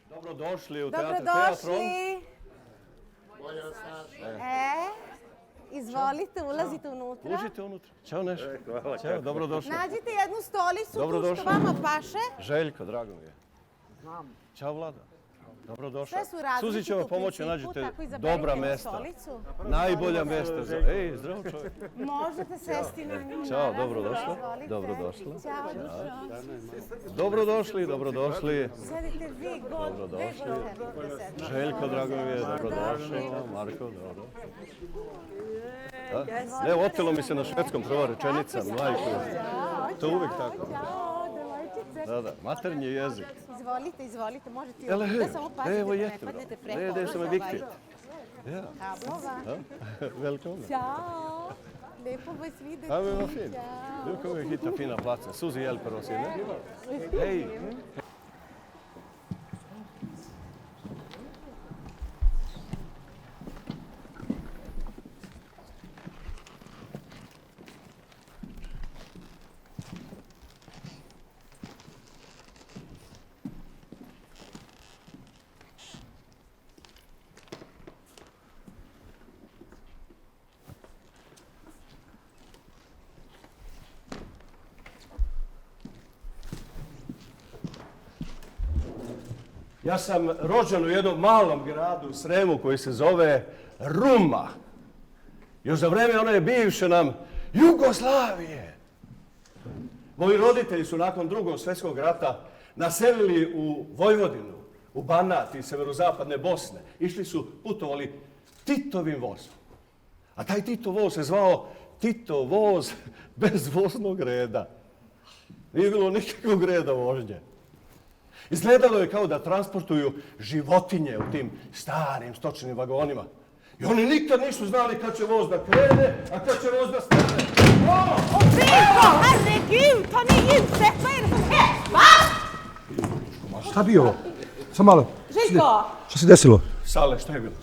Dobrodošli u Teatr Teatron. Izvolite, ulazite unutra. Uđite unutra. Ćao Neš. Ćao, dobrodošli. Nađite jednu stolicu tu što vama paše. Željko, drago mi je. Ćao Vlada. Dobrodošla. Sve su različite Suzi će vam u pomoći, principu, nađete tako izaberite dobra jednu mesta. stolicu. Najbolja mesta. Ej, zdravo čovjek. Možete sesti na nju. Ćao, naravno. dobrodošla. Izvolite. Dobrodošla. Ćao. Dobrodošli, dobrodošli. Sedite vi, Dobrodošli. sedite. Željko, drago mi je, dobrodošao. Marko, dobro. Ne, otelo mi se na švedskom prva rečenica, majko. To je uvijek tako. Ćao, devojčice. Da, maternji jezik. Izvolite, možete i Ele, ovdje. Da samo pazite evo da ne jeste. padnete preko. Ne, sam je viktigt. Ja, Kablova. välkommen. Ćao. Lijepo vas vidjeti. Ja, men vad fint. Ćao. Nu kommer vi hitta fina platser. Susie hjälper oss inne. Hej. Ja sam rođen u jednom malom gradu u Sremu koji se zove Ruma. Još za vreme one bivše nam Jugoslavije. Moji roditelji su nakon Drugog svjetskog rata naselili u Vojvodinu, u Banat i severozapadne Bosne. Išli su, putovali Titovim vozom. A taj Titov voz se zvao Titov voz bez voznog reda. Nije bilo nikakvog reda vožnje. Izgledalo je kao da transportuju životinje u tim starim stočnim vagonima. I oni nikad nisu znali kad će voz da krene, a kad će voz da stane. Željko, herregud, ta ni ljuset, vad är det som händer? Va? Šta bi ovo? Samo malo. Željko, Šta se desilo? Sale, šta je bilo?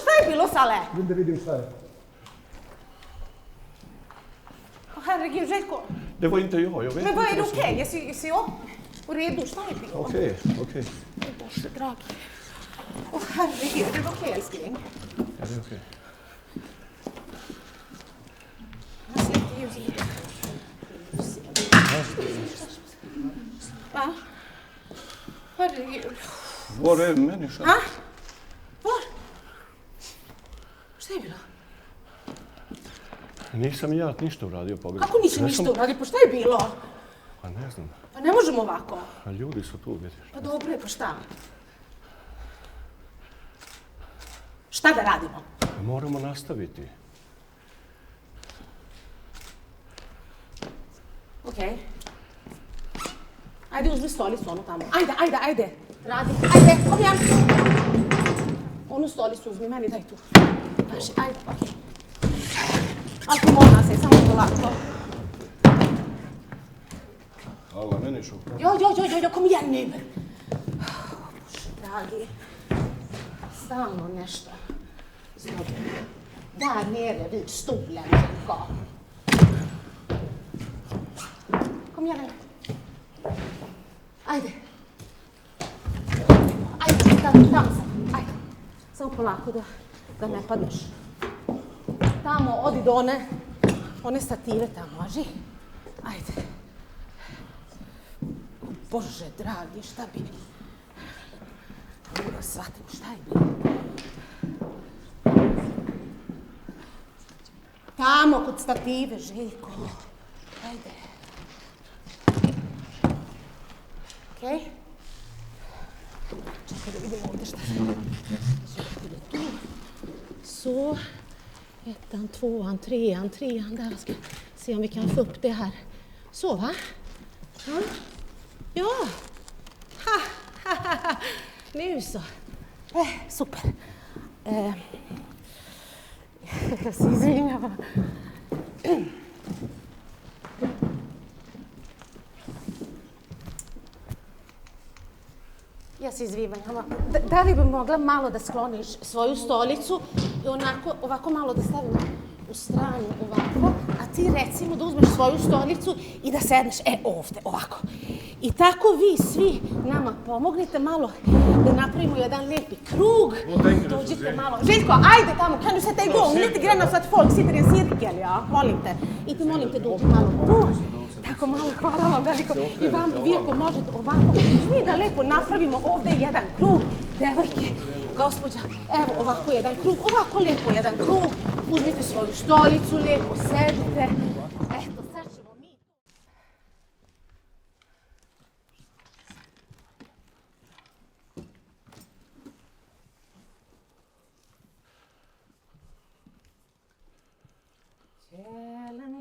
šta je bilo, Sale? Idem da vidim šta je. Herregud, Željko, Det var inte jag vet men vad är det vad som- okej? Jesi jo redo? Šta je bilo? Okej. Bože, dragi. Herregud, är det okej, älskling? Ja, det är okej. Jag släcker ljuset. Va? Herregud. Var är människan? Ha? Var? Šta je bilo? Nisam ja ništa uradio pogrešno. Kako nisi Ja ništa sam- uradio? Pa šta je bilo? Pa ne znam. Pa ne možemo ovako. A ljudi su tu, vidiš. Pa dobro je, pa šta? Šta da radimo? Moramo nastaviti. Okej. Ajde, uzmi stolicu, onu tamo. Ajde. Radi. Ajde, kom igen. Onu stolicu uzmi, meni daj tu. Važi, ajde, okej. Alko molim se, samo polako. Alla människor. Jo, kom igen nu. Bože, dragi. Stalno nešto. Znovu. Där nere vid stolen, Željko. Kom igen nu. Ajde, tamo sam. Ajde. Samo polako da ne padneš. Tamo, odi do one stative tamo, važi? Ajde. Bože, dragi, šta bi... Da shvatim, šta je bilo? Tamo, kod stative, Željko. Ajde. Okej? Čekaj da vidimo ovdje šta se... Željko ide tu. Så. 1, 2, 3, där ska se om vi kan få upp det här. Så, va? Ja. Nu så. Super. Jag ser inga. Ja se izvivam. Da li bi mogla malo da skloniš svoju stolicu i ovako malo da stavimo u stranu ovako, a ti recimo da uzmeš svoju stolicu i da sedneš, ovde, ovako. I tako vi svi nama pomognite malo da napravimo jedan lijepi krug. Dođite malo. Željko, ajde tamo, kan du sätta igång lite grann så att folk sitter i en cirkel, ja, molim te. I ti molim te dođi malo tu. Tako malo, hvala vam veliko. I vam, vi ako možete ovako, mi da lepo napravimo ovde jedan krug. Devojke, gospođa, evo ovako jedan krug, ovako lijepo jedan krug. Uzmite svoju stolicu, lijepo sedite. Eto, sad ćemo mi.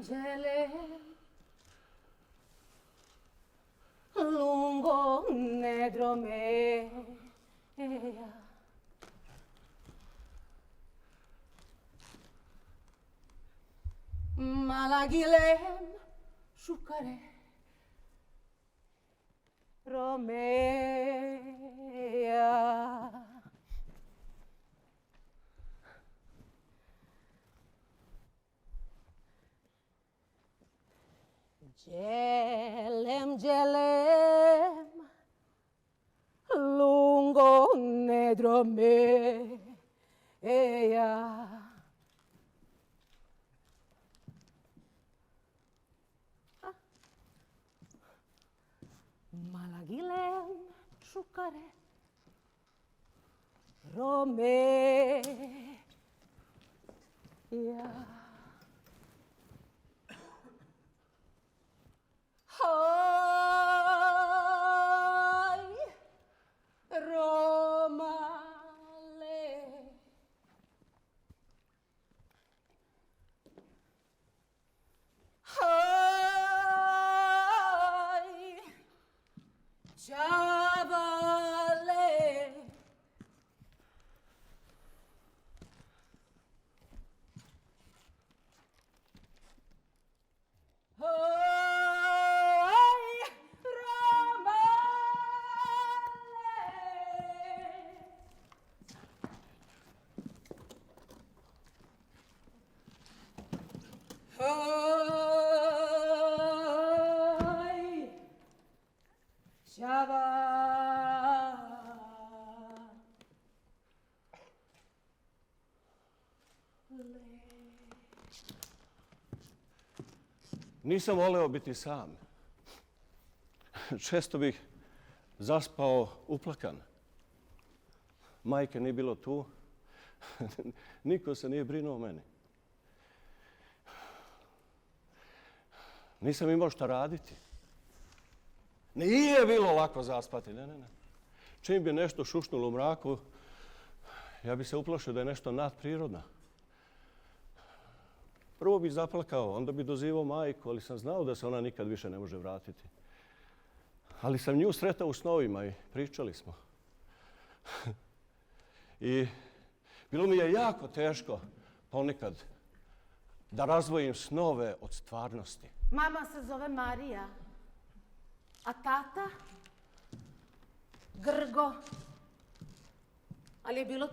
Gelem, lungo nedro mea. Malagilem, shukare, Romea. Gelem, gelem, lungo nedro mea. Malagilem, shukare, Romea. Hai, Romale. Hai, Chavale. Nisam voleo biti sam. Često bih zaspao uplakan. Majke nije bilo tu. Niko se nije brinuo o meni. Nisam imao šta raditi. Nije bilo lako zaspati. Ne. Čim bi nešto šušnulo u mraku, ja bi se uplašio da je nešto nadprirodno. Prvo bih zaplakao, onda bih dozivao majku, ali sam znao da se ona nikad više ne može vratiti. Ali sam nju sretao u snovima i pričali smo. I bilo mi je jako teško ponekad da razdvojim snove od stvarnosti. Mama se zove Marija, a tata Grgo. Ali je bilo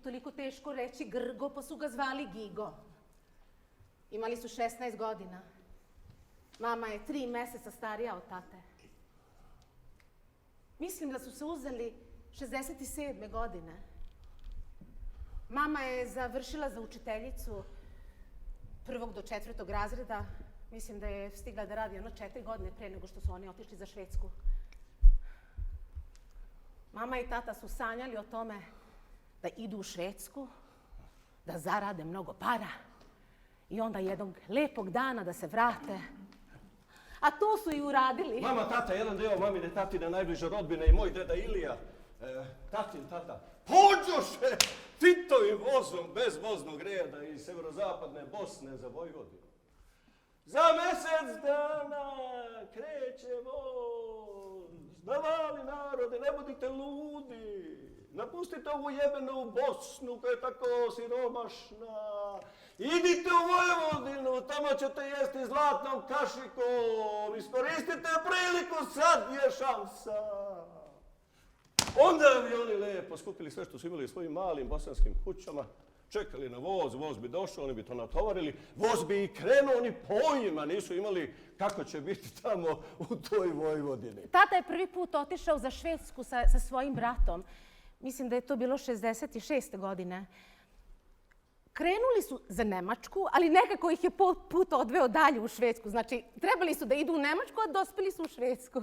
toliko teško reći Grgo, pa su ga zvali Gigo. Imali su 16 godina. Mama je 3 meseca starija od tate. Mislim da su se uzeli 67. godine. Mama je završila za učiteljicu 1. do 4. razreda. Mislim da je stigla da radi 4 godine pre nego što su oni otišli za Švedsku. Mama i tata su sanjali o tome da idu u Švedsku, da zarade mnogo para i onda jednog lepog dana da se vrate. A to su i uradili. Mama, tata, jedan deo mamine tatine najbliže rodbine i moj deda Ilija, tatin tata, pođoše Titovim vozom bez voznog reda iz severozapadne Bosne za Vojvodinu. Za mjesec dana kreće voz. Navali narode, ne budite ludi. Napustite ovu jebenu Bosnu koja je tako siromašna. Idite u Vojvodinu, tamo ćete jesti zlatnom kašikom. Iskoristite priliku, sad je šansa. Onda bi oni lepo skupili sve što su imali u svojim malim bosanskim kućama. čekali na voz, voz bi došao, oni bi to natovarili, voz bi i krenuo, oni pojma nisu imali kako će biti tamo u toj Vojvodini. Tata je prvi put otišao za Švedsku sa svojim bratom. Mislim da je to bilo 66. godine. Krenuli su za Nemačku, ali nekako ih je put odveo dalje u Švedsku. Znači, trebali su da idu u Nemačku, a dospeli su u Švedsku.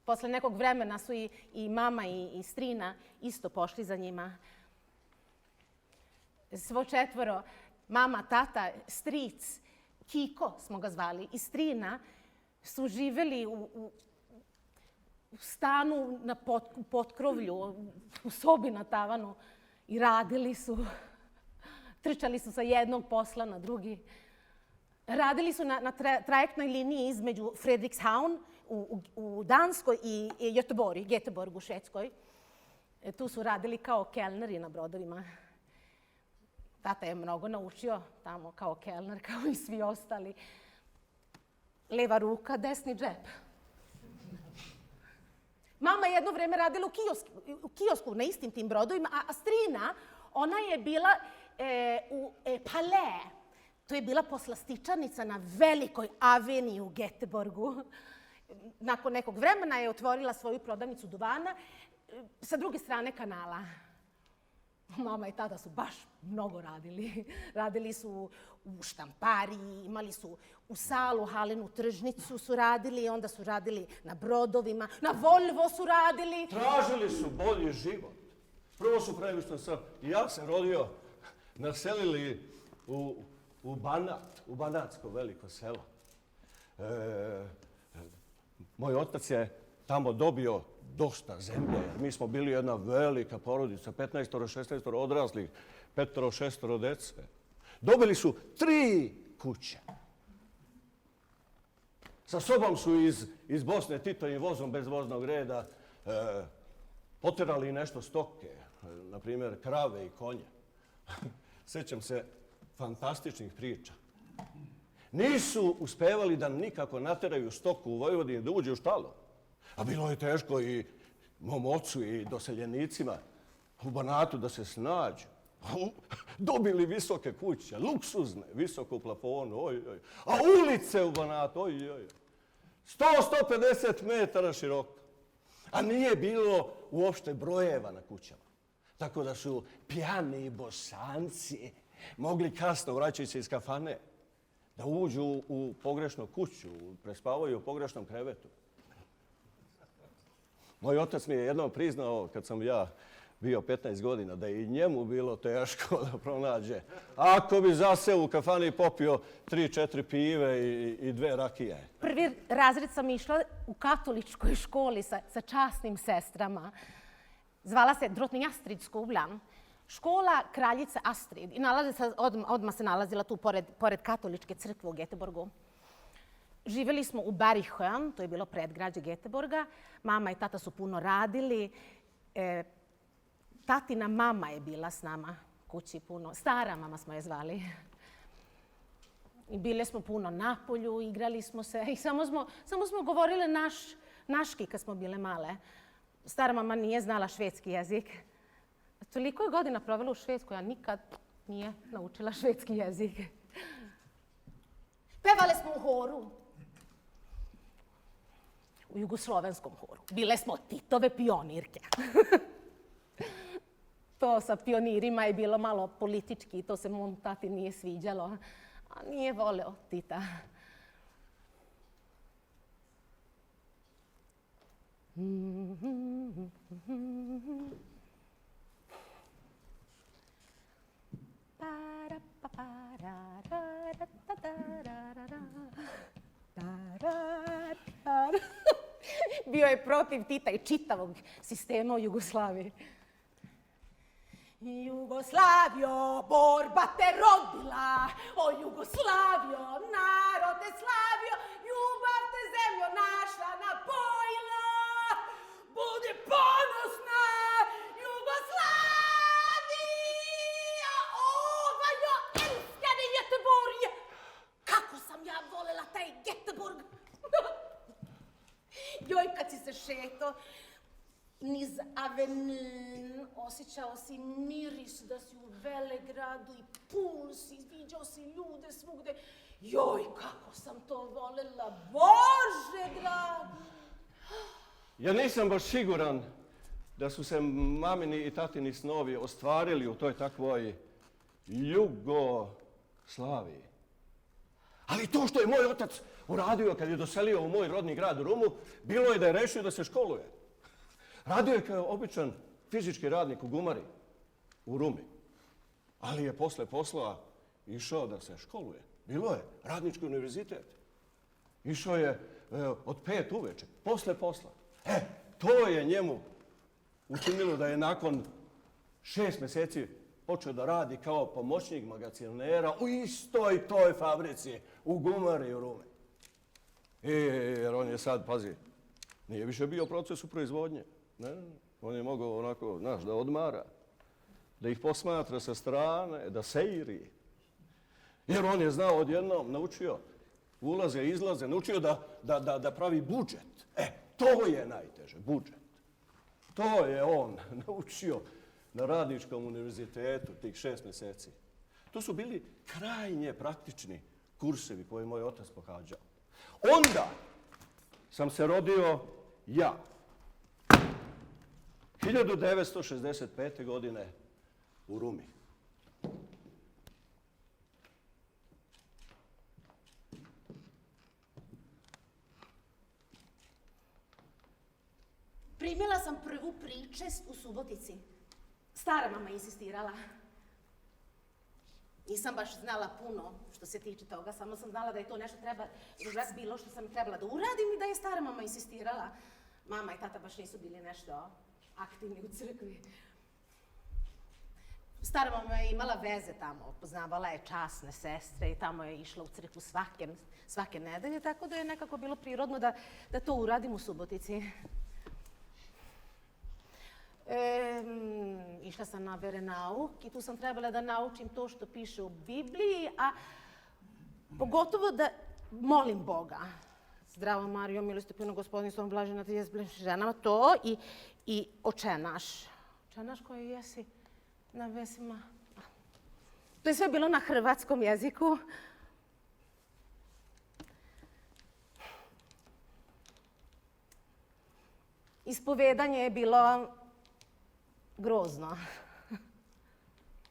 Posle nekog vremena su i mama i strina isto pošli za njima. Svo četvoro, mama, tata, stric, Kiko smo ga zvali, i strina su živeli u stanu na potkrovlju, u sobi na tavanu i radili su. Trčali su sa jednog posla na drugi. Radili su na trajektnoj liniji između Fredrikshavn u Danskoj i Göteborg u Švedskoj. Tu su radili kao kelneri na brodovima. Tata je mnogo naučio tamo kao kelner, kao i svi ostali. Leva ruka, desni džep. Mama je jedno vreme radila u kiosku na istim tim brodovima, a strina, ona je bila u Palais. To je bila poslastičarnica na velikoj aveniji u Göteborgu. Nakon nekog vremena je otvorila svoju prodavnicu duvana sa druge strane kanala. Mama i tata su baš mnogo radili. Radili su u štampariji, imali su u salu, halenu tržnicu su radili, onda su radili na brodovima, na Volvo su radili. Tražili su bolji život. Prvo su previšno sam, ja sam rodio, naselili u Banat, u Banatsko veliko selo. Moj otac je tamo dobio dosta zemlje, jer mi smo bili jedna velika porodica, 15-16 odraslih, 5-6 dece. Dobili su 3 kuće. Sa sobom su iz Bosne Titovim vozom bez voznog reda poterali nešto stoke, na primjer krave i konje. Sjećam se fantastičnih priča. Nisu uspevali da nikako nateraju stoku u Vojvodini da uđe u štalo. A bilo je teško i mom ocu i doseljenicima u Banatu da se snađu. Dobili visoke kuće, luksuzne, visoko u plafonu, oj. A ulice u Banatu, oj. 100-150 metara široko. A nije bilo uopšte brojeva na kućama. Tako da su pijani Bosanci mogli kasno, vraćajući se iz kafane, da uđu u pogrešnu kuću, prespavaju u pogrešnom krevetu. Moj otac mi je jednom priznao, kad sam ja bio 15 godina, da je i njemu bilo teško da pronađe. Ako bi zaseo u kafani i popio 3-4 pive i 2 rakije. Prvi razred sam išla u katoličkoj školi sa časnim sestrama. Zvala se Drottning Astrid-skolan. Škola kraljice Astrid. I odmah se nalazila tu pored katoličke crkve u Göteborgu. Živjeli smo u Bergsjön, to je bilo predgrađe Göteborga. Mama i tata su puno radili. Tatina mama je bila s nama kući puno. Stara mama smo je zvali. I bile smo puno na polju, igrali smo se i samo smo govorile naški kad smo bile male. Stara mama nije znala švedski jezik. Toliko je godina provela u Švedskoj, a nikad nije naučila švedski jezik. Pevale smo u horu. U jugoslovenskom horu. Bile smo Titove pionirke. To sa pionirima je bilo malo politički, to se mom tati nije sviđalo. A nije voleo Tita. Bio je protiv Tita i čitavog sistema u Jugoslaviji. Jugoslavio, borba te rodila, o Jugoslavio, narod te slavio, ljubav te zemljo naša napojila, budi ponosna, Jugoslavija, ovaj ja älskade Göteborg. Kako sam ja volela taj Göteborg. Joj, kad si se šeto niz Avenue, osjećao si miris da si u Velegradu i puls, i viđao si ljude svugde. Joj, kako sam to volela, Bože dragi! Ja nisam baš siguran da su se mamini i tatini snovi ostvarili u toj takvoj Jugoslaviji. Ali to što je moj otac uradio kad je doselio u moj rodni grad Rumu, bilo je da je rešio da se školuje. Radio je kao običan fizički radnik u gumari u Rumi. Ali je posle posla išao da se školuje. Bilo je radnički univerzitet. Išao je od 5 uveče, posle posla. To je njemu učinilo da je nakon 6 mjeseci počeo da radi kao pomoćnik magacinera u istoj toj fabrici u gumari u Rumi. Jer on je sad, pazi, nije više bio proces u proizvodnje. Ne. On je mogao onako, znaš, da odmara, da ih posmatra sa strane, da seiri. Jer on je znao odjednom, naučio ulaze i izlaze, naučio da pravi budžet. To je najteže, budžet. To je on naučio na radničkom univerzitetu tih 6 mjeseci. To su bili krajnje praktični kursevi koje je moj otac pohađao. Onda sam se rodio ja. 1965. godine u Rumi. Primila sam prvu pričest u Subotici. Stara mama insistirala. Nisam baš znala puno što se tiče toga, samo sam znala da je to nešto bilo što sam trebala da uradim i da je stara mama insistirala. Mama i tata baš nisu bili nešto aktivni u crkvi. Stara mama je imala veze tamo, poznavala je časne sestre i tamo je išla u crkvu svake nedelje, tako da je nekako bilo prirodno da to uradim u Subotici. Išla sam na veronauk i tu sam trebala da naučim to što piše u Bibliji, a pogotovo da molim Boga. Zdravo Marijo, milosti puno Gospodin, s tobom blažena ti jesi među ženama, to i očenaš. Očenaš koji jesi na vesima. To je sve bilo na hrvatskom jeziku. Ispovedanje je bilo grozno.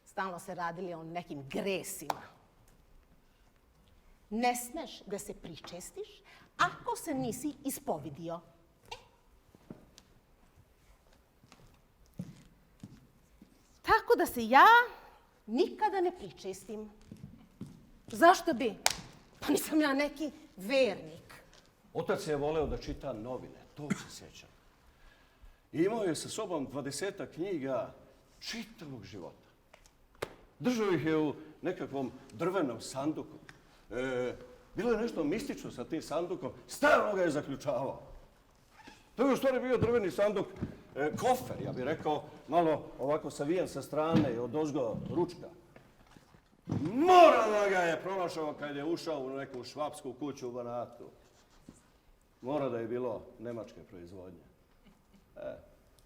Stalno se radili o nekim gresima. Ne smeš da se pričestiš ako se nisi ispovidio. Tako da se ja nikada ne pričestim. Zašto bi? Pa nisam ja neki vernik. Otac je voleo da čita novine, to se sjećam. Imao je sa sobom 20 knjiga čitavog života. Držao ih je u nekakvom drvenom sanduku. Bilo je nešto mistično sa tim sandukom. Stalno ga je zaključavao. To je u stvari bio drveni sanduk, kofer, ja bih rekao, malo ovako savijen sa strane i odozgo ručka. Mora da ga je pronašao kad je ušao u neku švapsku kuću u Banatu. Mora da je bilo nemačke proizvodnje.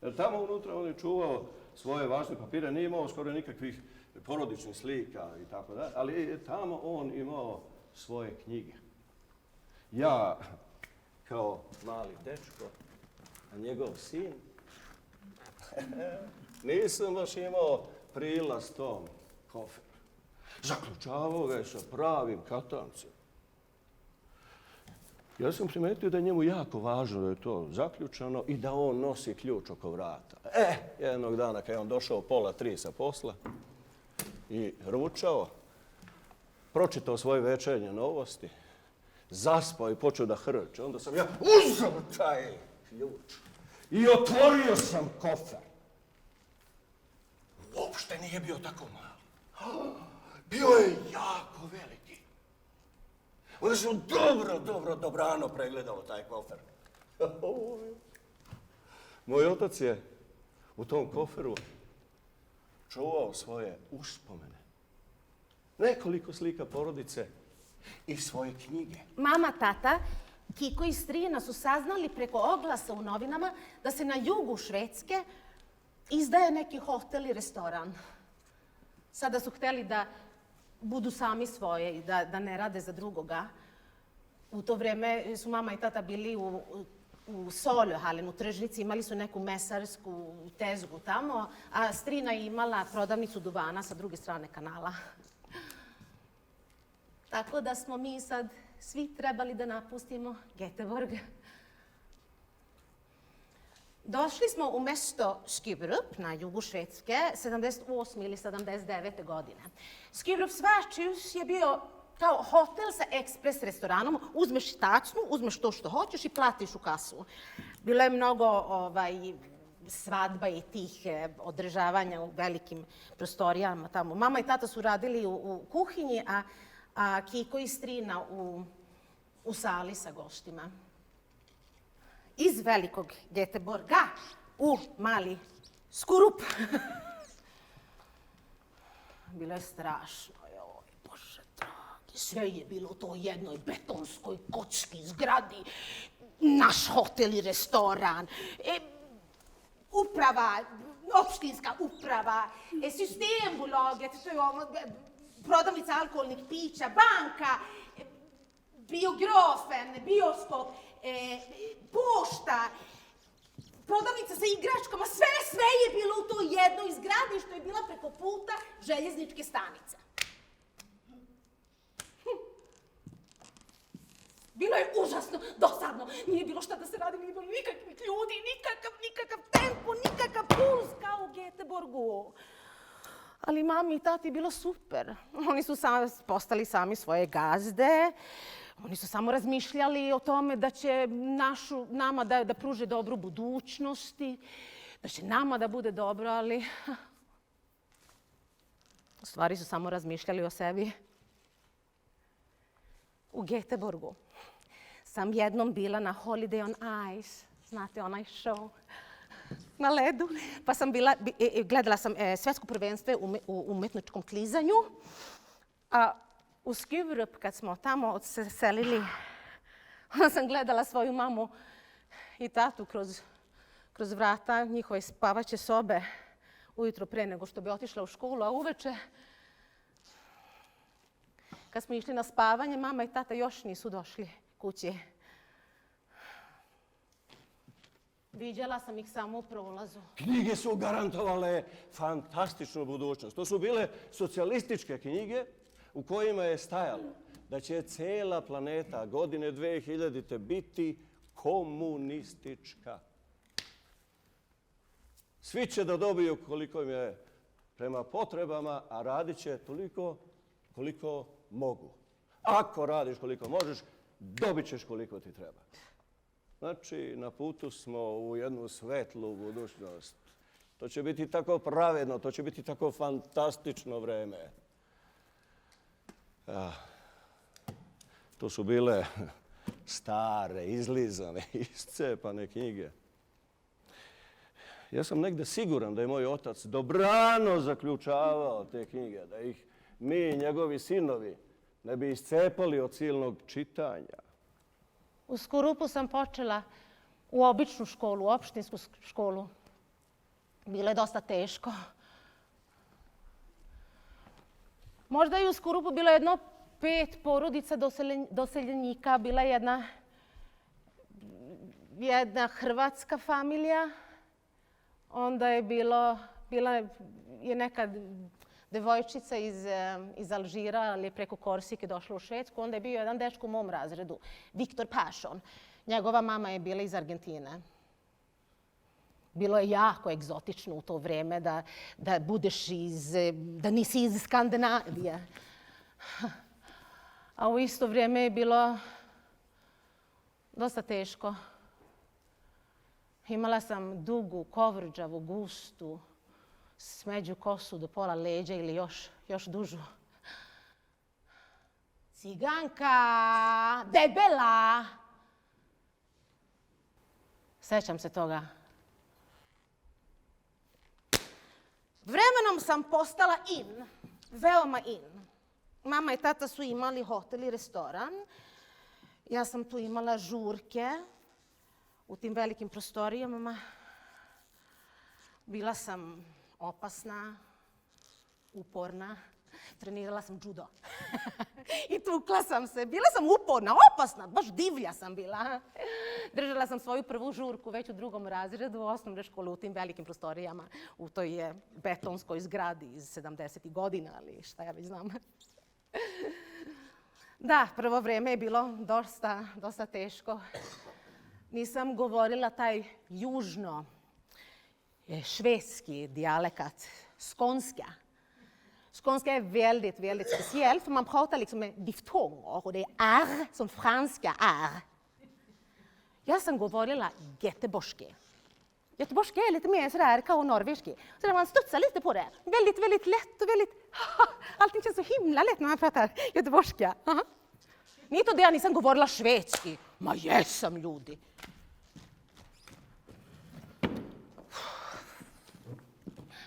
Jer tamo unutra on je čuvao svoje važne papire, nije imao skoro nikakvih porodičnih slika i tako dalje, ali tamo on imao svoje knjige. Ja, kao mali dečko, a njegov sin, nisam baš imao prilaz tom koferu. Zaključavao ga je sa pravim katancem. Ja sam primetio da je njemu jako važno da je to zaključano i da on nosi ključ oko vrata. Jednog dana kad je on došao 2:30 sa posla i ručao, pročitao svoje večernje novosti, zaspao i počeo da hrče. Onda sam ja uzeo taj ključ i otvorio sam kofer. Uopšte nije bio tako mali. Bio je jako veliki. Onda sam dobrano pregledao taj kofer. Moj otac je u tom koferu čuvao svoje uspomene. Nekoliko slika porodice i svoje knjige. Mama, tata, Kiko i strina su saznali preko oglasa u novinama da se na jugu Švedske izdaje neki hotel i restoran. Sada su hteli da budu sami svoje i da ne rade za drugoga. U to vreme su mama i tata bili u Soljohallen, u tržnici, imali su neku mesarsku tezgu tamo, a strina je imala prodavnicu duvana sa druge strane kanala. Tako da smo mi sad svi trebali da napustimo Göteborg. Došli smo u mesto Skurup na jugu Švedske 78. ili 79. godine. Skurup Svartjus je bio kao hotel sa ekspres restoranom. Uzmeš tacnu, uzmeš to što hoćeš i platiš u kasu. Bilo je mnogo svadba i tih održavanja u velikim prostorijama tamo. Mama i tata su radili u kuhinji, a Kiko i strina u sali sa goštima. Iz velikog Göteborga u mali Skurup. Bilo je strašno. Bože dragi, sve je bilo u toj jednoj betonskoj kočki zgradi. Naš hotel i restoran. Uprava, opštinska uprava, Systembolaget, to je prodavnica alkoholnih pića, banka, biografen, bioskop, pošta, prodavnica sa igračkama, sve je bilo u toj jednoj zgradi što je bila preko puta željezničke stanice. Bilo je užasno, dosadno, nije bilo šta da se radi, nije bilo nikakvih ljudi, nikakav tempo, nikakav puls kao u Göteborgu. Ali mami i tati je bilo super. Oni su postali sami svoje gazde. Oni su samo razmišljali o tome da će nama da pruže dobru budućnosti, da će nama da bude dobro, ali u stvari su samo razmišljali o sebi. U Göteborgu sam jednom bila na Holiday on Ice, znate onaj show, na ledu, pa sam gledala sam svetsko prvenstvo u umetničkom klizanju, a u Skurup, kad smo tamo se selili, onda sam gledala svoju mamu i tatu kroz vrata njihove spavaće sobe ujutro pre nego što bi otišla u školu, a uveče, kad smo išli na spavanje, mama i tata još nisu došli kući. Viđala sam ih samo u prolazu. Knjige su garantovale fantastičnu budućnost. To su bile socijalističke knjige u kojima je stajalo da će cijela planeta godine 2000. biti komunistička. Svi će da dobiju koliko im je prema potrebama, a radit će toliko koliko mogu. Ako radiš koliko možeš, dobit ćeš koliko ti treba. Znači, na putu smo u jednu svetlu budućnost. To će biti tako pravedno, to će biti tako fantastično vreme. To su bile stare, izlizane, iscepane knjige. Ja sam negde siguran da je moj otac dobrano zaključavao te knjige, da ih mi, njegovi sinovi, ne bi iscepali od silnog čitanja. U Skurupu sam počela u običnu školu, u opštinsku školu. Bilo je dosta teško. Možda i u Skurupu bilo jedno 5 porodica doseljenika. Bila je jedna hrvatska familija. Onda je bila je neka devojčica iz Alžira, ali je preko Korsike došla u Švedsku. Onda je bio jedan dečko u mom razredu, Viktor Pašon. Njegova mama je bila iz Argentine. Bilo je jako egzotično u to vreme da budeš da nisi iz Skandinavije. A u isto vrijeme je bilo dosta teško. Imala sam dugu, kovrđavu, gustu, smeđu kosu do pola leđa ili još dužu. Ciganka, debela. Sećam se toga. Vremenom sam postala veoma in. Mama i tata su imali hotel i restoran Ja sam tu imala žurke u tim velikim prostorijama. Bila sam opasna, uporna. Trenirala sam judo. I tukla sam se. Bila sam uporna, opasna, baš divlja sam bila. Držala sam svoju prvu žurku već u 2. razredu osnovne škole u tim velikim prostorijama. U toj betonskoj zgradi iz 70. godina, ali šta ja već znam. Da, prvo vreme je bilo dosta teško. Nisam govorila taj južno-švedski dijalekat, skånska. Skånska är väldigt speciellt för man pratar liksom med diftonger och det är R som franska är. Ja sam govorila göteborgski. Göteborgski är lite mer sådär kao norrviski. Så där man studsar lite på det. Väldigt lätt och allting känns så himla lätt när man pratar göteborgska. Nije to da ja nisam govorila švedski. Ma jesam, ljudi.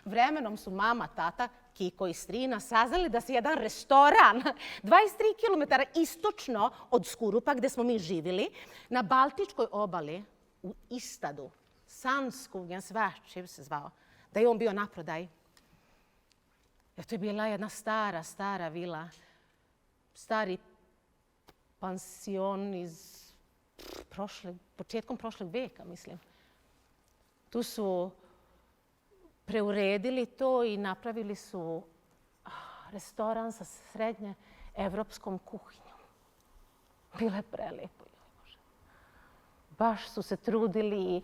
Vremenom su mama, tata, Kiko i strina saznali da se jedan restoran 23 km istočno od Skurupa, gde smo mi živjeli, na Baltičkoj obali u Istadu, Sandskogens värdshus se zvao, da je on bio naprodaj. Jer to je bila jedna stara vila, stari pansion iz početkom prošlog veka, mislim. Tu su preuredili to i napravili su restoran sa srednje evropskom kuhinjom. Bilo je prelepo. Baš su se trudili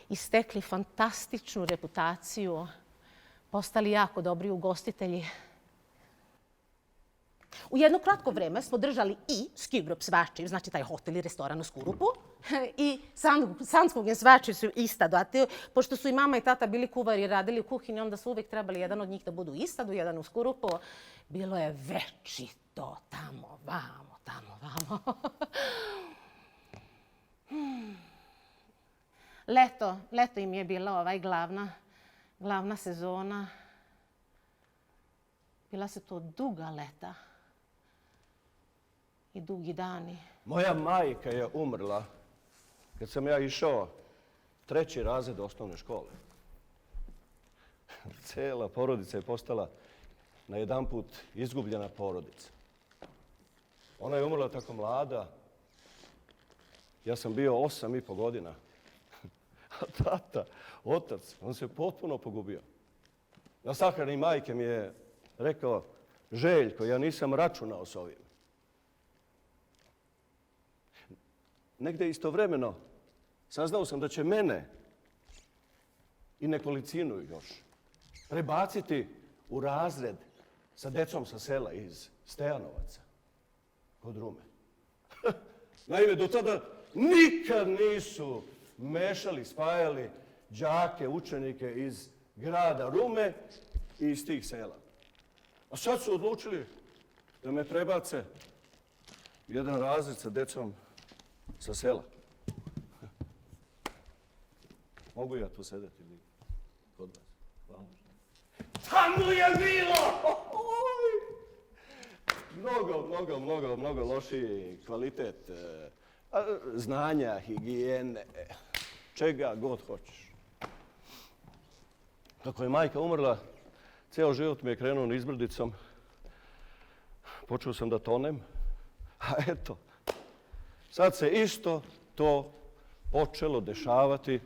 i stekli fantastičnu reputaciju. Postali jako dobri ugostitelji. U jedno kratko vreme smo držali i Skurups värdshus, znači taj hotel i restoran u Skurupu, i Sandskogens värdshus u Istadu. Pošto su i mama i tata bili kuvari i radili u kuhinji, onda su uvijek trebali jedan od njih da budu u Istadu, jedan u Skurupu. Bilo je večito tamo, vamo. Leto im je bila glavna sezona. Bila su to duga leta i dugi dani. Moja majka je umrla kad sam ja išao 3. razred osnovne škole. Cijela porodica je postala najedanput izgubljena porodica. Ona je umrla tako mlada. Ja sam bio 8,5 godina. A tata, otac, on se potpuno pogubio. Na sahrani majke mi je rekao: Željko, ja nisam računao s ovim. Negde istovremeno saznao sam da će mene i nekolicinu još prebaciti u razred sa decom sa sela iz Stojanovaca kod Rume. Naime, do tada nikad nisu mešali, spajali đake, učenike iz grada Rume i iz tih sela. A sad su odlučili da me prebace u jedan razred sa decom sa sela. Mogu ja tu sedeti ili kod vas? Hvala. Tamo je bilo! Mnogo lošiji kvalitet znanja, higijene, čega god hoćeš. Kako je majka umrla, ceo život mi je krenuo nizbrdicom. Počeo sam da tonem, a eto, sad se isto to počelo dešavati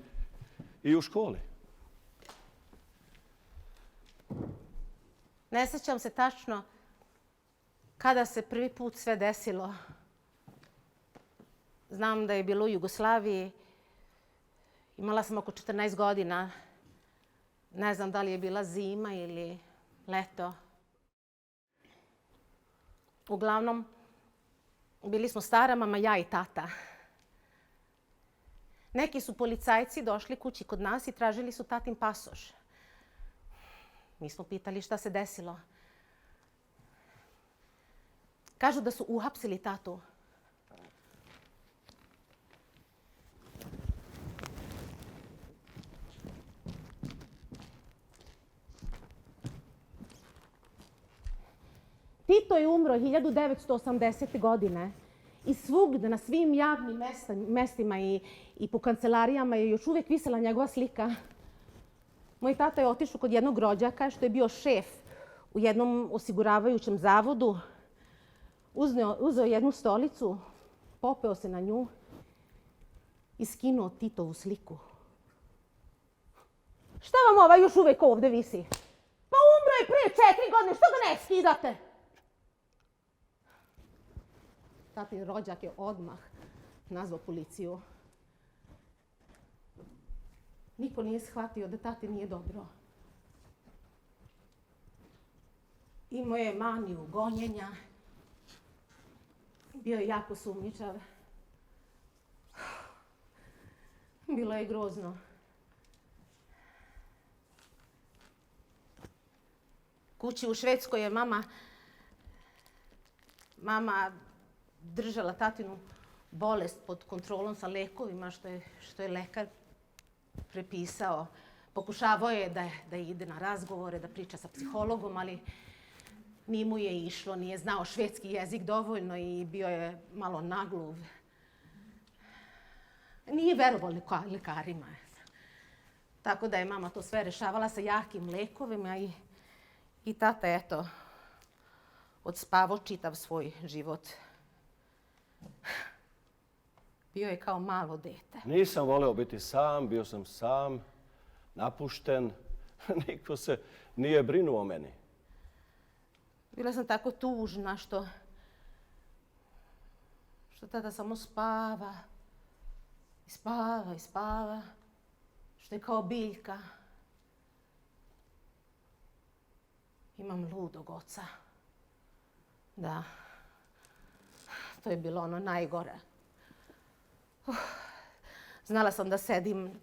i u školi. Ne sjećam se tačno kada se prvi put sve desilo. Znam da je bilo u Jugoslaviji. Imala sam oko 14 godina. Ne znam da li je bila zima ili leto. Uglavnom, bili smo stara mama, ja i tata. Neki su policajci došli kući kod nas i tražili su tatin pasoš. Mi smo pitali šta se desilo. Kažu da su uhapsili tatu. Tito je umro 1980. godine I svugde, na svim javnim mestima i po kancelarijama je još uvijek visela njegova slika. Moj tata je otišao kod jednog rođaka što je bio šef u jednom osiguravajućem zavodu. Uzeo jednu stolicu, popeo se na nju i skinuo Titovu sliku. Šta vam ovaj još uvijek ovdje visi? Pa umro je prije 4 godine, što ga ne skidate? Tatin rođak je odmah nazvao policiju. Niko nije shvatio da tati nije dobro. Imao je maniju gonjenja. Bio je jako sumnjičav. Bilo je grozno. Kući u Švedskoj je mama držala tatinu bolest pod kontrolom sa lekovima što je lekar prepisao. Pokušavao je da ide na razgovore, da priča sa psihologom, ali nije mu je išlo, nije znao švedski jezik dovoljno i bio je malo nagluv. Nije verovao lekarima. Tako da je mama to sve rešavala sa jakim lekovima i tata, eto, odspavao čitav svoj život. Bio je kao malo dete. Nisam voleo biti sam, bio sam sam, napušten. Niko se nije brinuo o meni. Bila sam tako tužna što tata samo spava. I spava, i spava. Što je kao biljka. Imam ludog oca. Da. To je bilo ono najgore. Znala sam da sedim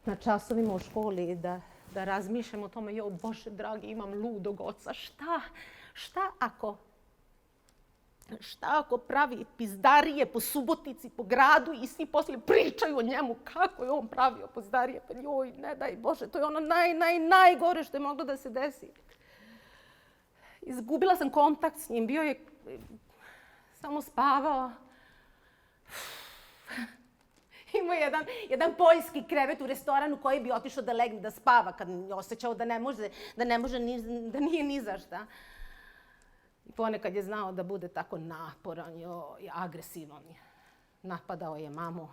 na časovima u školi i da razmišljam o tome, joj Bože dragi, imam ludog oca. Šta ako pravi pizdarije po Subotici, po gradu i svi poslije pričaju o njemu kako je on pravio pizdarije. Pa joj, ne daj Bože, to je ono najgore što je moglo da se desi. Izgubila sam kontakt s njim, bio je samo spavao. Imao jedan poljski krevet u restoranu koji bi otišao da legne da spava kad je osjećao da ne može, da nije ni za šta. I ponekad je znao da bude tako naporan i agresivan. Napadao je mamu.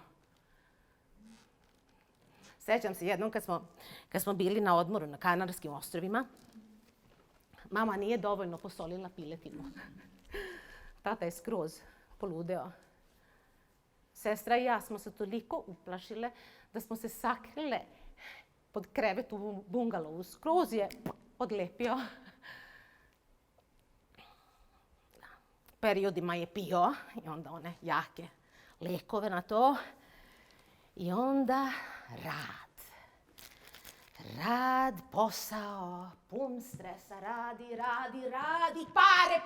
Sjećam se jednom kad smo bili na odmoru na Kanarskim ostrvima, mama nije dovoljno posolila piletinu. Tata je skroz poludeo. Sestra i ja smo se toliko uplašile da smo se sakrile pod krevet u bungalovu. Skroz je odlepio. Periodima je pio i onda one jake lekove na to. I onda rad, posao, pun stresa, radi, pare,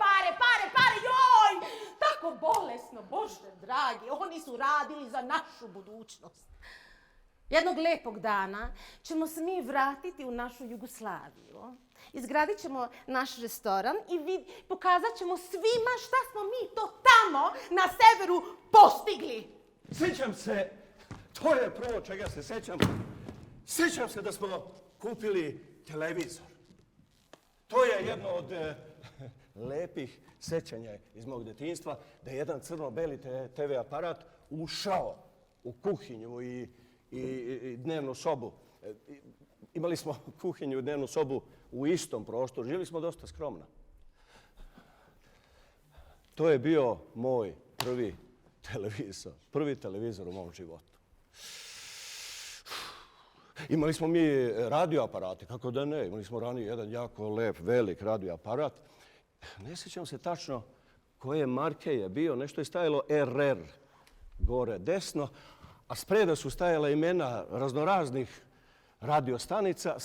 joj! Tako bolesno, Bože dragi, oni su radili za našu budućnost. Jednog lepog dana ćemo se mi vratiti u našu Jugoslaviju. Izgradit ćemo naš restoran i pokazat ćemo svima šta smo mi to tamo na severu postigli. Sjećam se, to je prvo čega se sjećam. Sjećam se da smo kupili televizor. To je jedno od lepih sjećanja iz mog djetinjstva, da je jedan crno-beli TV aparat ušao u kuhinju i dnevnu sobu. Imali smo kuhinju i dnevnu sobu u istom prostoru. Živjeli smo dosta skromno. To je bio moj prvi televizor u mom životu. Imali smo mi radioaparate, kako da ne. Imali smo ranije jedan jako lep, velik radioaparat. Ne sjećam se tačno koje marke je bio. Nešto je stajalo RR gore desno, a spreda su stajala imena raznoraznih radiostanica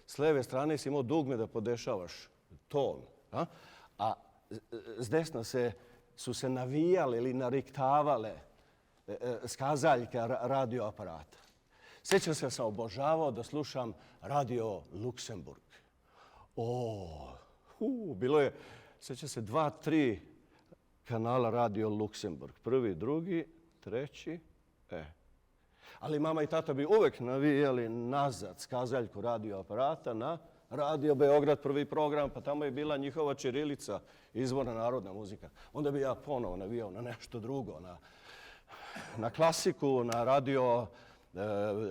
s leve strane si imao dugme da podešavaš ton. A s desna su se navijale ili nariktavale skazaljke radioaparata. Sjećam se da sam obožavao da slušam radio Luksemburg. Bilo je, sjećam se, 2-3 kanala Radio Luksemburg. Prvi, drugi, treći, Ali mama i tata bi uvek navijali nazad s kazaljku radio aparata na Radio Beograd, prvi program, pa tamo je bila njihova ćirilica, izvorna narodna muzika. Onda bi ja ponovo navijao na nešto drugo, na klasiku, na radio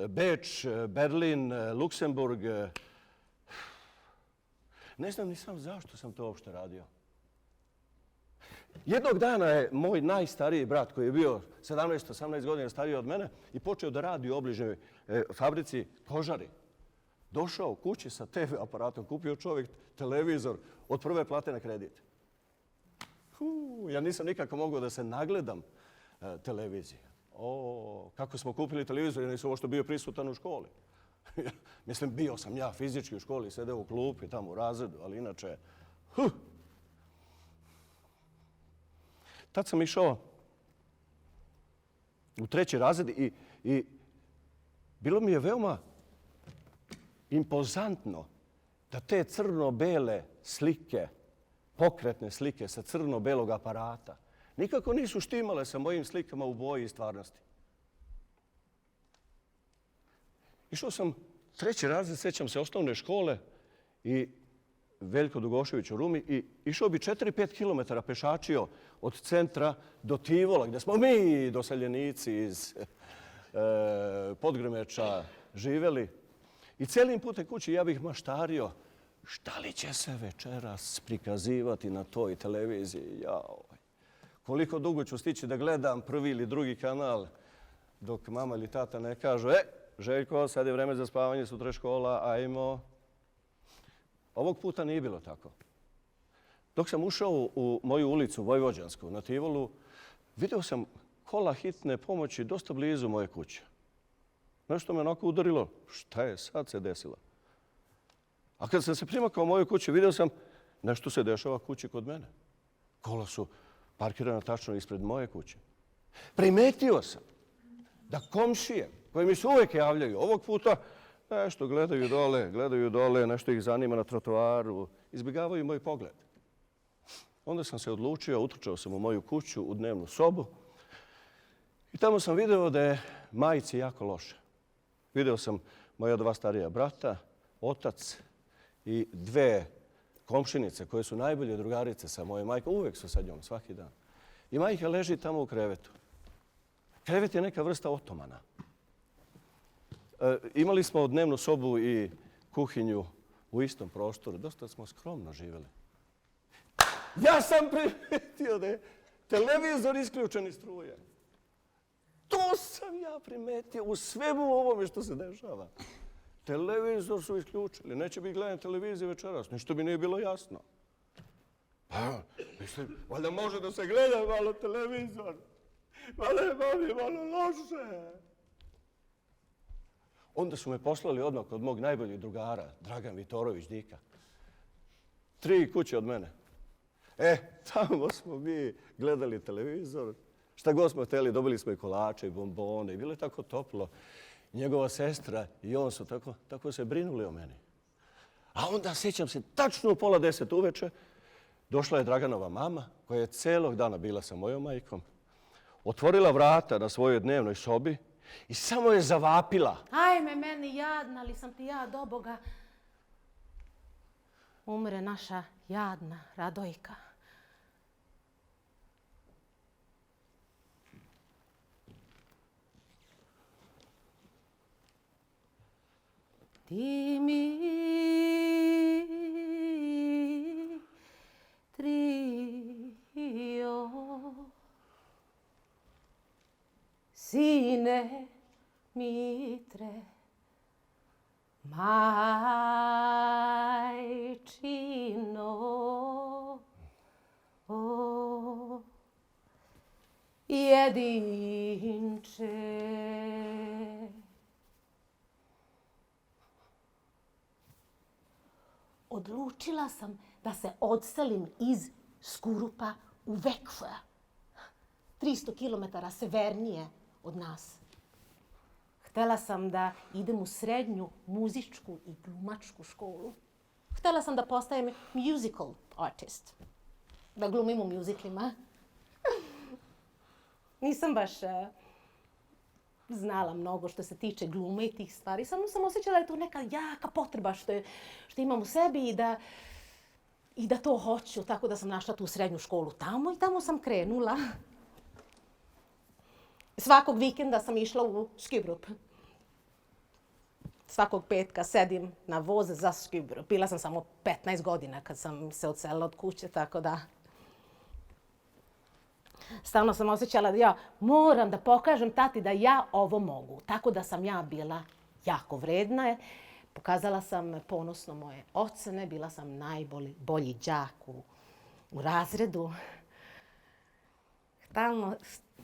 Beč, Berlin, Luksemburg. Ne znam ni sam zašto sam to uopšte radio. Jednog dana je moj najstariji brat, koji je bio 17-18 godina stariji od mene i počeo da radi u obližnjoj fabrici kožari. Došao kući sa TV aparatom, kupio čovjek televizor od prve plate na kredit. Ja nisam nikako mogao da se nagledam televizije. Kako smo kupili televizor, ja nisam uopšte bio prisutan u školi. Mislim, bio sam ja fizički u školi, sedeo u klupi tamo u razredu, ali inače... Tad sam išao u 3. razred i bilo mi je veoma impozantno da te crno-bele slike, pokretne slike sa crno-belog aparata, nikako nisu štimale sa mojim slikama u boji i stvarnosti. Išao sam 3. razred, sećam se, osnovne škole i Veljko Dugošević u Rumi i išao bi 4-5 kilometara pešačio od centra do Tivola, gdje smo mi, doseljenici iz Podgrmeča, živeli. I celim putem kući ja bih maštario šta li će se večeras prikazivati na toj televiziji. Koliko dugo ću stići da gledam prvi ili drugi kanal dok mama ili tata ne kažu Željko, sad je vreme za spavanje, sutra škola, ajmo. Ovog puta nije bilo tako. Dok sam ušao u moju ulicu Vojvođansku na Tivolu, video sam kola hitne pomoći dosta blizu moje kuće. Nešto me onako udarilo. Šta je sad se desilo? A kad sam se primakao u moju kuću, video sam nešto se dešava kući kod mene. Kola su parkirana tačno ispred moje kuće. Primetio sam da komšije, koji mi se uvek javljaju, ovog puta nešto gledaju dole, nešto ih zanima na trotoaru, izbjegavaju moj pogled. Onda sam se odlučio, utrčao sam u moju kuću, u dnevnu sobu i tamo sam video da je majici jako loše. Video sam moja 2 starija brata, otac i 2 komšinice koje su najbolje drugarice sa mojom majkom. Uvek su sa njom, svaki dan. I majka leži tamo u krevetu. Krevet je neka vrsta otomana. Imali smo dnevnu sobu i kuhinju u istom prostoru. Dosta smo skromno živjeli. Ja sam primetio da je televizor isključen iz struje. To sam ja primetio u svemu ovome što se dešava. Televizor su isključili. Neće biti gledanje televizije večeras. Ništa mi nije bilo jasno. Pa, mislim, valjda može da se gleda malo televizor. Malo loše. Onda su me poslali odmah kod mog najboljeg drugara, Dragan Vitorović Dika. 3 kuće od mene. Tamo smo mi gledali televizor. Šta god smo hteli, dobili smo i kolače i bombone. I bilo je tako toplo. Njegova sestra i on su tako se brinuli o meni. A onda, sjećam se, tačno u 9:30 uveče, došla je Draganova mama, koja je celog dana bila sa mojom majkom. Otvorila vrata na svojoj dnevnoj sobi i samo je zavapila. Ajme, meni jadna, ali sam ti ja do Boga. Umre naša jadna Radojka. Dimitrio, sine Mitre, majčino, jedinče. Odlučila sam da se odselim iz Skurupa u Vekfa, 300 kilometara severnije od nas. Htela sam da idem u srednju muzičku i glumačku školu. Htela sam da postajem musical artist, da glumim u muziklima. Nisam baš znala mnogo što se tiče glume i tih stvari. Samo sam osjećala da je to neka jaka potreba što imam u sebi i da to hoću. Tako da sam našla tu srednju školu tamo i tamo sam krenula. Svakog vikenda sam išla u Skibrup. Svakog petka sedim na voz za Skibrup. Bila sam samo 15 godina kad sam se odselila od kuće, tako da... Stalno sam osjećala da ja moram da pokažem tati da ja ovo mogu. Tako da sam ja bila jako vredna. Pokazala sam ponosno moje ocene. Bila sam najbolji đak u razredu.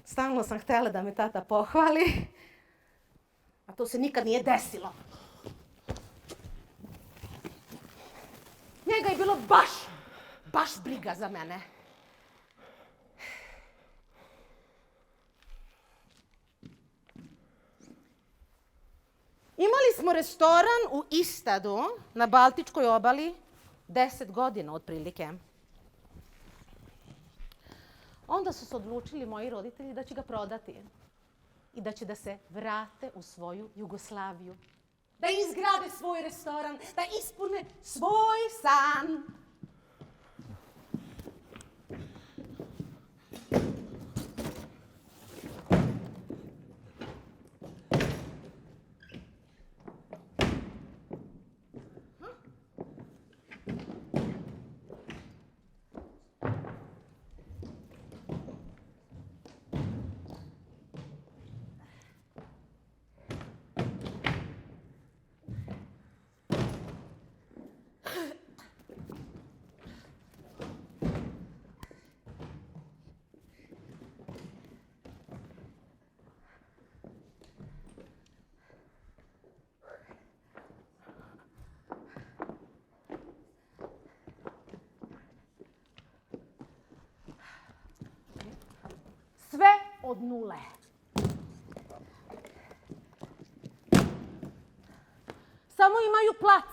Stalno sam htjela da me tata pohvali. A to se nikad nije desilo. Njega je bilo baš briga za mene. Imali smo restoran u Istadu na Baltičkoj obali 10 godina otprilike. Onda su se odlučili moji roditelji da će ga prodati i da će da se vrate u svoju Jugoslaviju. Da izgrade svoj restoran, da ispune svoj san. Sve od nule. Samo imaju plac.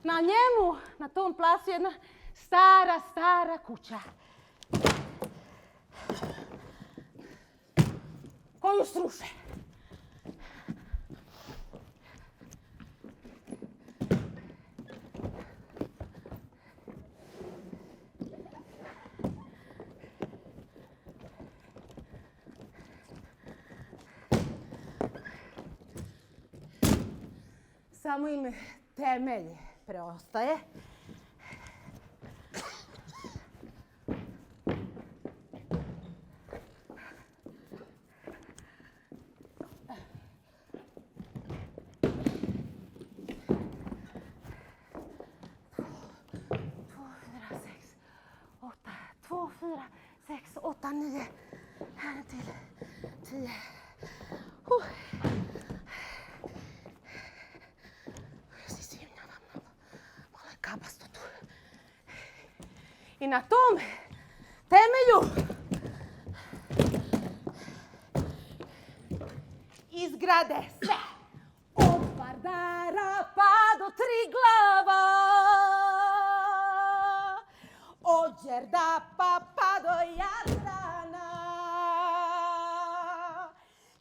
Na njemu, na tom placu, jedna stara kuća. Koju sruše. Samo im temelj preostaje. Här till 10. Si zimnjava malo je kabasto tu. I na tom temelju izgrade sve. Od Vardara pa do Triglava. Od Đerdapa pa do Jadrana.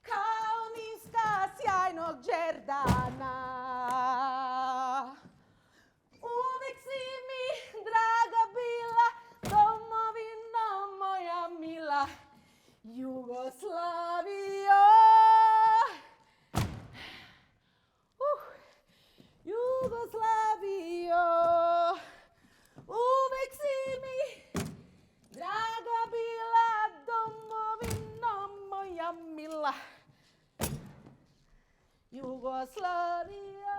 Kao niska sjajnog Đerdana. Uvijek si mi draga bila, domovino moja mila, Jugoslavio. Jugoslavio. Uvijek si mi draga bila, domovino moja mila, Jugoslavio,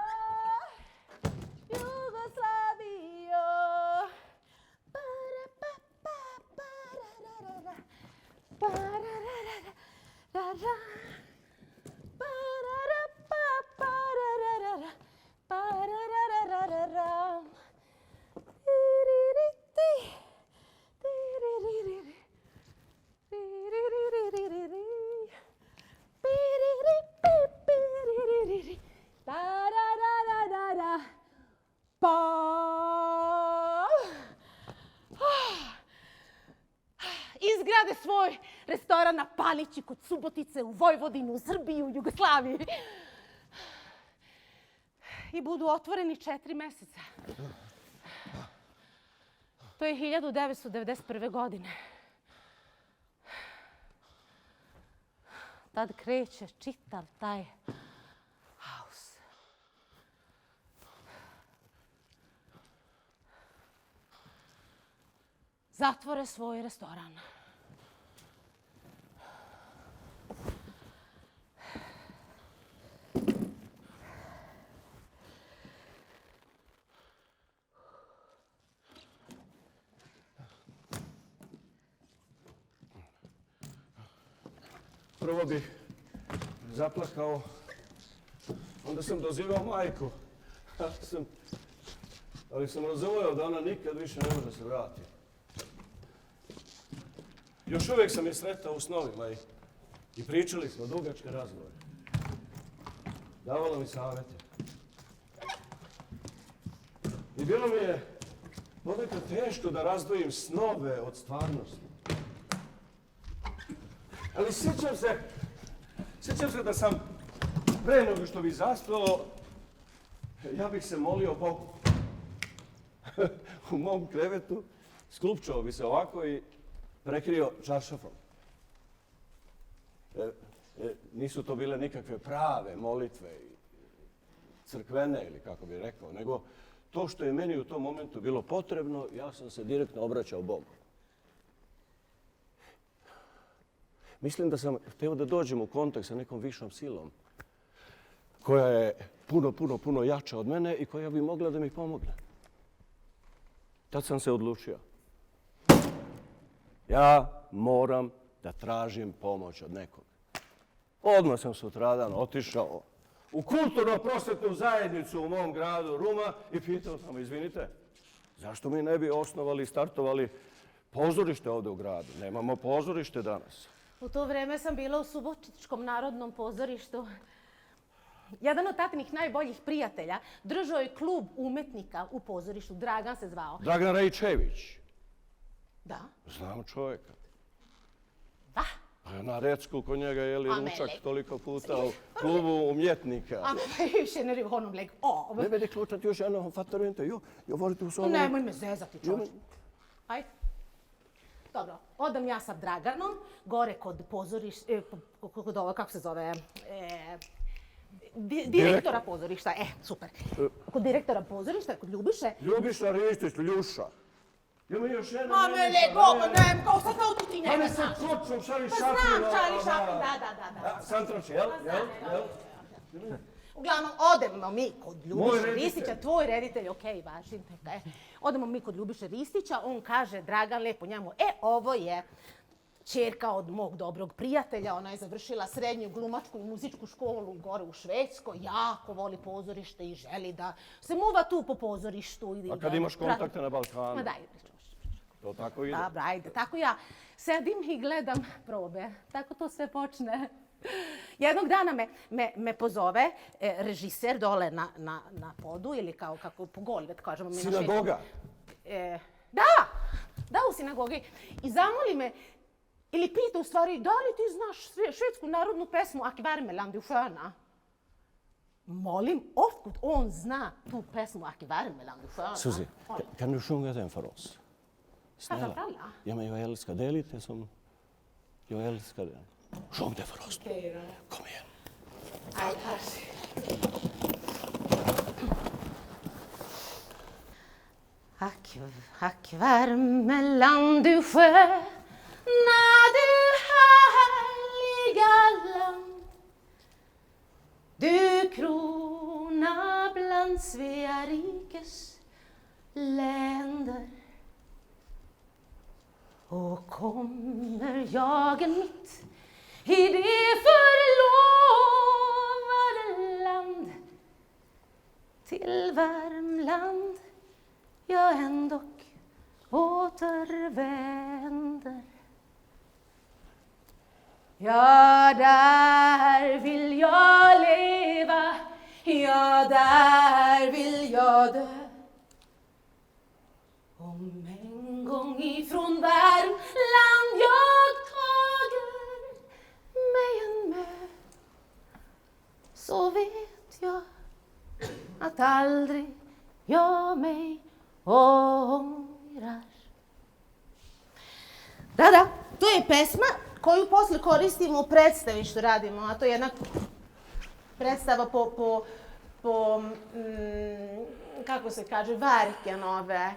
Jugoslavio. Para pa pa para para para para para svoj restoran na Palići kod Subotice, u Vojvodini, u Srbiji, u Jugoslaviji. I budu otvoreni 4 meseca. To je 1991. godine. Tad kreće čitav taj haos. Zatvore svoj restoran. Prvo bih zaplakao, onda sam dozivao majku, ali sam razumio da ona nikad više ne može se vratiti. Još uvijek sam je sretao u snovima i pričali smo dugačke razgovore. Davala mi savjete. I bilo mi je ponekad teško da razdvojim snove od stvarnosti. Ali sjećam se da sam pre nego što bi zaspao, ja bih se molio Bogu. U mom krevetu sklupčao bi se ovako i prekrio čaršafom. Nisu to bile nikakve prave molitve, crkvene ili kako bih rekao, nego to što je meni u tom momentu bilo potrebno, ja sam se direktno obraćao Bogu. Mislim da sam htio da dođem u kontakt sa nekom višom silom koja je puno jača od mene i koja bi mogla da mi pomogne. Tad sam se odlučio. Ja moram da tražim pomoć od nekog. Odmah sam sutradan otišao u kulturno-prosvetnu zajednicu u mom gradu Ruma i pitao sam, izvinite, zašto mi ne bi osnovali i startovali pozorište ovdje u gradu? Nemamo pozorište danas. U to vrijeme sam bila u Subotičkom narodnom pozorištu. Jedan od tatinih najboljih prijatelja držao je klub umetnika u pozorištu. Dragan se zvao. Dragan Rajčević. Da. Znam čovjeka. Da. Na Recku kod njega je li ručak toliko puta u klubu umjetnika. A jag känner honom lägg av. Nej, men det är klart att jag känner honom, fattar du inte? Jag har varit hos honom. Nemoj me zezati, čovječ. Ajde. Dobro, odam ja sa Draganom, gore kod pozorišta, kod ovo, kako se zove, direktora pozorišta, super. Kod direktora pozorišta, kod Ljubiše. Ljubiša Ristić, Ljuša. Ima još jedna A me lego, ne, kao sad kao ti Pa ne ne znaš. sam kočom, Šali Pa Šapin. znam, Šali Šapin, da. Santrač, jel? Uglavnom, odemo mi kod Ljubiše Ristića, tvoj reditelj, okej, važim. Odemo mi kod Ljubiše Ristića, on kaže, Dragan, lepo njemu, ovo je ćerka od mog dobrog prijatelja, ona je završila srednju glumačku i muzičku školu gore u Švedskoj, jako voli pozorište i želi da se muva tu po pozorištu. A kad imaš kontakte na Balkanu? Ma daj, to tako ide. Dobra, ajde, tako ja sedim i gledam probe, tako to sve počne. Jednog dana me pozove režiser dole na podu ili kao kako po golvet kažemo mi na švedskom. Sinagoga? Da, u sinagogi. I zamoli me, ili pita u stvari, da li ti znaš švedsku narodnu pesmu Ak Värmeland du sköna? Molim, otkud on zna tu pesmu Ak Värmeland du sköna? Suzi, kan du sjunga den för oss? Snälla. Ja, men jag älskar det. Det är lite som... Jag älskar den. Sjung det för oss. Okej, då. Kom igen. Aj, kanske. Ack Värmeland du sköna, du härliga land. Du krona bland Svea rikes länder. Och kommer jag mitt i det förlovade land, till Värmland jag ändock återvänder. Ja, där vill jag leva, ja, där vill jag dö. Om en gång ifrån Värmland jag tar Så vet jag att aldrig jag mig ångrar. Da, to je pesma koju posle koristimo u predstavi što radimo, a to je jedna predstava kako se kaže, Varkenove.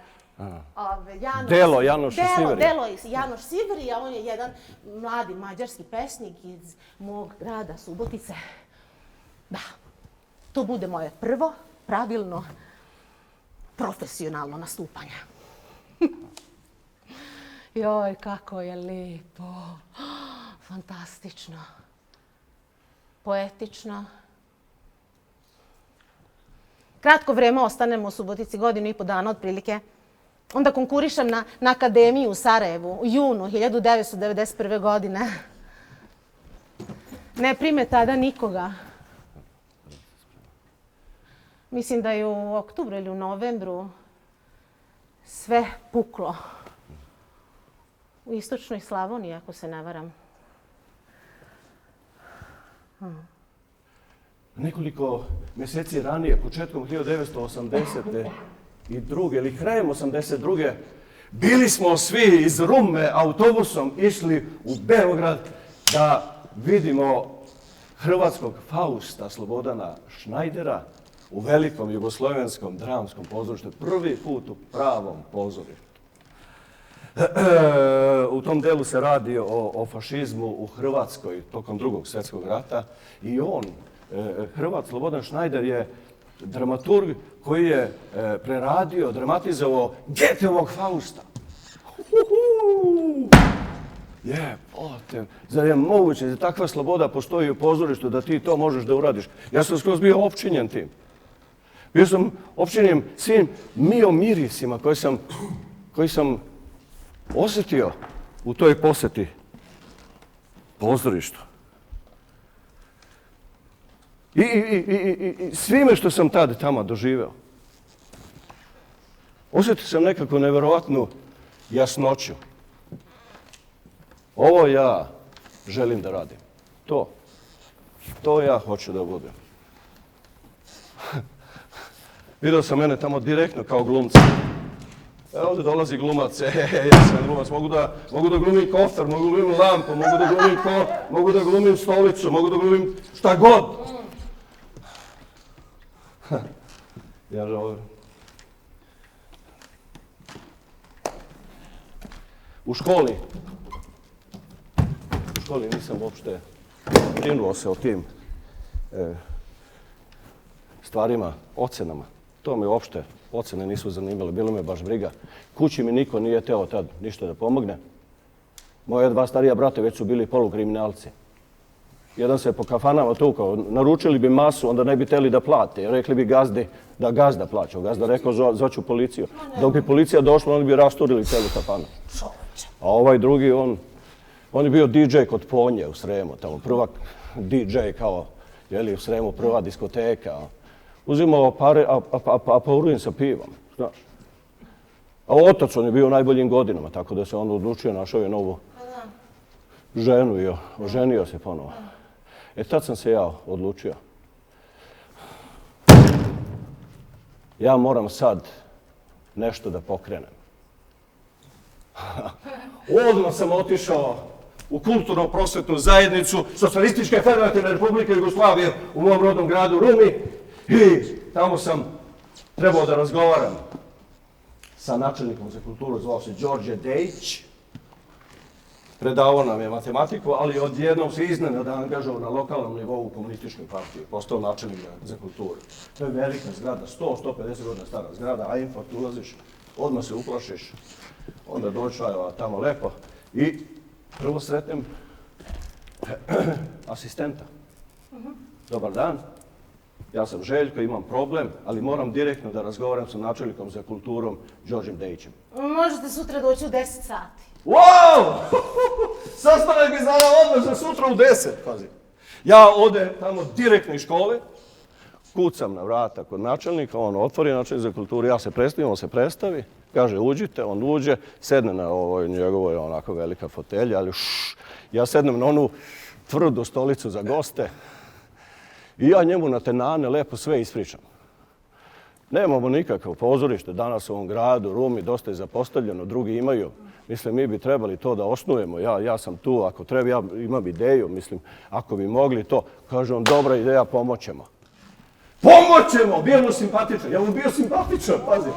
Delo Janoša Siverija. Delo Janoš Siverija, on je jedan mladi mađarski pesnik iz mog grada Subotice. Da, to bude moje prvo, pravilno, profesionalno nastupanje. Joj, kako je lepo, fantastično, poetično. Kratko vreme ostanem u Subotici, 1,5 dana otprilike. Onda konkurišem na akademiju u Sarajevu u junu 1991. godine. Ne prime tada nikoga. Mislim da je u oktobru ili u novembru sve puklo. U istočnoj Slavoniji, ako se ne varam. Nekoliko mjeseci ranije, početkom 1982. ili krajem 1982. bili smo svi iz Rume autobusom išli u Beograd da vidimo hrvatskog Fausta Slobodana Šnajdera u velikom jugoslovenskom dramskom pozorištu. Prvi put u pravom pozorištu. U tom delu se radi o fašizmu u Hrvatskoj tokom Drugog svjetskog rata i on, Hrvat Slobodan Šnajder, je dramaturg koji je preradio, dramatizovao Goetheovog Fausta. Jebote, zar je moguće da takva sloboda postoji u pozorištu da ti to možeš da uradiš? Ja sam skroz bio opčinjen tim. Bio sam opčinjen svim mirisima koji sam osjetio u toj posjeti pozorištu. I svime što sam tada tamo doživeo. Osjetio sam nekako neverovatnu jasnoću. Ovo ja želim da radim. To ja hoću da budem. Vidio sam mene tamo direktno kao glumca. Ovdje dolazi glumac, ja sam glumac, mogu da glumim kofer, mogu da glumim lampu, mogu da glumim stolicu, mogu da glumim šta god. Ja želim. U školi nisam uopšte brinuo se o tim stvarima, ocenama. To me uopšte ocene nisu zanimale, bilo me baš briga. Kući mi niko nije teo tad ništa da pomogne. Moje 2 starija brata već su bili polukriminalci. Jedan se po kafanama tukao, naručili bi masu, onda ne bi teli da plate. Rekli bi gazdi da gazda plaća. Gazda rekao zvaću policiju. Dok bi policija došla, oni bi rasturili celu kafanu. A ovaj drugi, on je bio DJ kod Ponje u Sremu, tamo prvak DJ kao, u Sremu prva diskoteka. Uzimao pare, a paurujem sa pivom, znaš. A otac, on je bio u najboljim godinama, tako da se on odlučio, našao je novu ženu i oženio se ponovo. Tad sam se ja odlučio. Ja moram sad nešto da pokrenem. Odmah sam otišao u kulturno-prosvetnu zajednicu Socijalističke federativne Republike Jugoslavije u mom rodnom gradu Rumi i tamo sam trebao da razgovaram sa načelnikom za kulturu, zvao se Đorđe Dejić. Predavao nam je matematiku, ali odjednom se iznenada angažao na lokalnom nivou u komunističkoj partiji. Postao načelnik za kulturu. To je velika zgrada, 100-150 godina stara zgrada, a infakt ulaziš, odmah se uplašiš, onda došao tamo lepo i prvo sretnem asistenta. Dobar dan, ja sam Željko, imam problem, ali moram direktno da razgovaram sa načelnikom za kulturom Đorđem Dejićem. Možete sutra doći u 10 sati. Wow! Sastanak bi znala odmah za sutra u 10, pazi. Ja odem tamo direktno iz škole, kucam na vrata kod načelnika, on otvori načelnik za kulturu, ja se predstavim, on se predstavi, kaže uđite, on uđe, sedne na ovoj njegovoj onako velika fotelja, ali ja sednem na onu tvrdu stolicu za goste I ja njemu na tenane lepo sve ispričam. Nemamo nikakav pozorište danas u ovom gradu, Rumi, dosta je zapostavljeno, drugi imaju. Mislim, mi bi trebali to da osnujemo. Ja sam tu, ako treba, ja imam ideju, mislim, ako bi mogli to. Kaže on, dobra ideja, pomoćemo. Pomoćemo! Bio mu simpatičan. Ja mu bio simpatičan, pazi.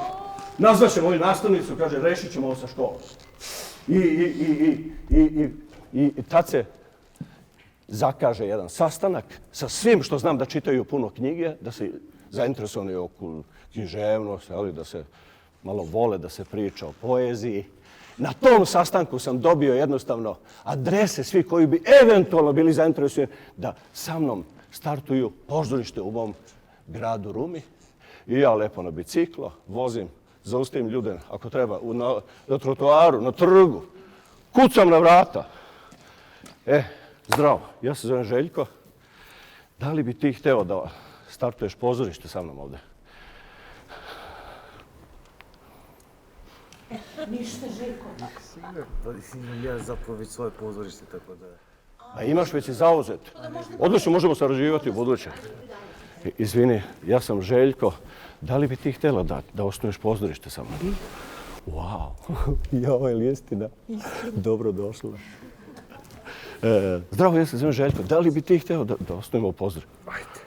Nazvaćemo ovu nastavnicu, kaže, rešit ćemo ovo sa školom. I tad se zakaže jedan sastanak sa svim što znam da čitaju puno knjige, da se zainteresovani oko književnosti, ali da se malo vole da se priča o poeziji. Na tom sastanku sam dobio jednostavno adrese svih koji bi eventualno bili zainteresovani da sa mnom startuju pozorište u mom gradu Rumi. I ja lepo na biciklo vozim, zaustavim ljude ako treba na trotoaru, na trgu. Kucam na vrata. Zdravo, ja se zovem Željko. Da li bi ti hteo da startuješ pozorište sa mnom ovde? Ništa, Željko. Ja zapravo već svoje pozorište, tako da... A imaš već i zauzet. Odlično, možemo sarađivati u buduće. Izvini, ja sam Željko. Da li bi ti htjela da osnuješ pozorište sa mnom? Wow, joj, je li istina? Dobro došla. Zdravo, ja se zovem Željko. Da li bi ti htjela da osnujemo pozorište? Ajde.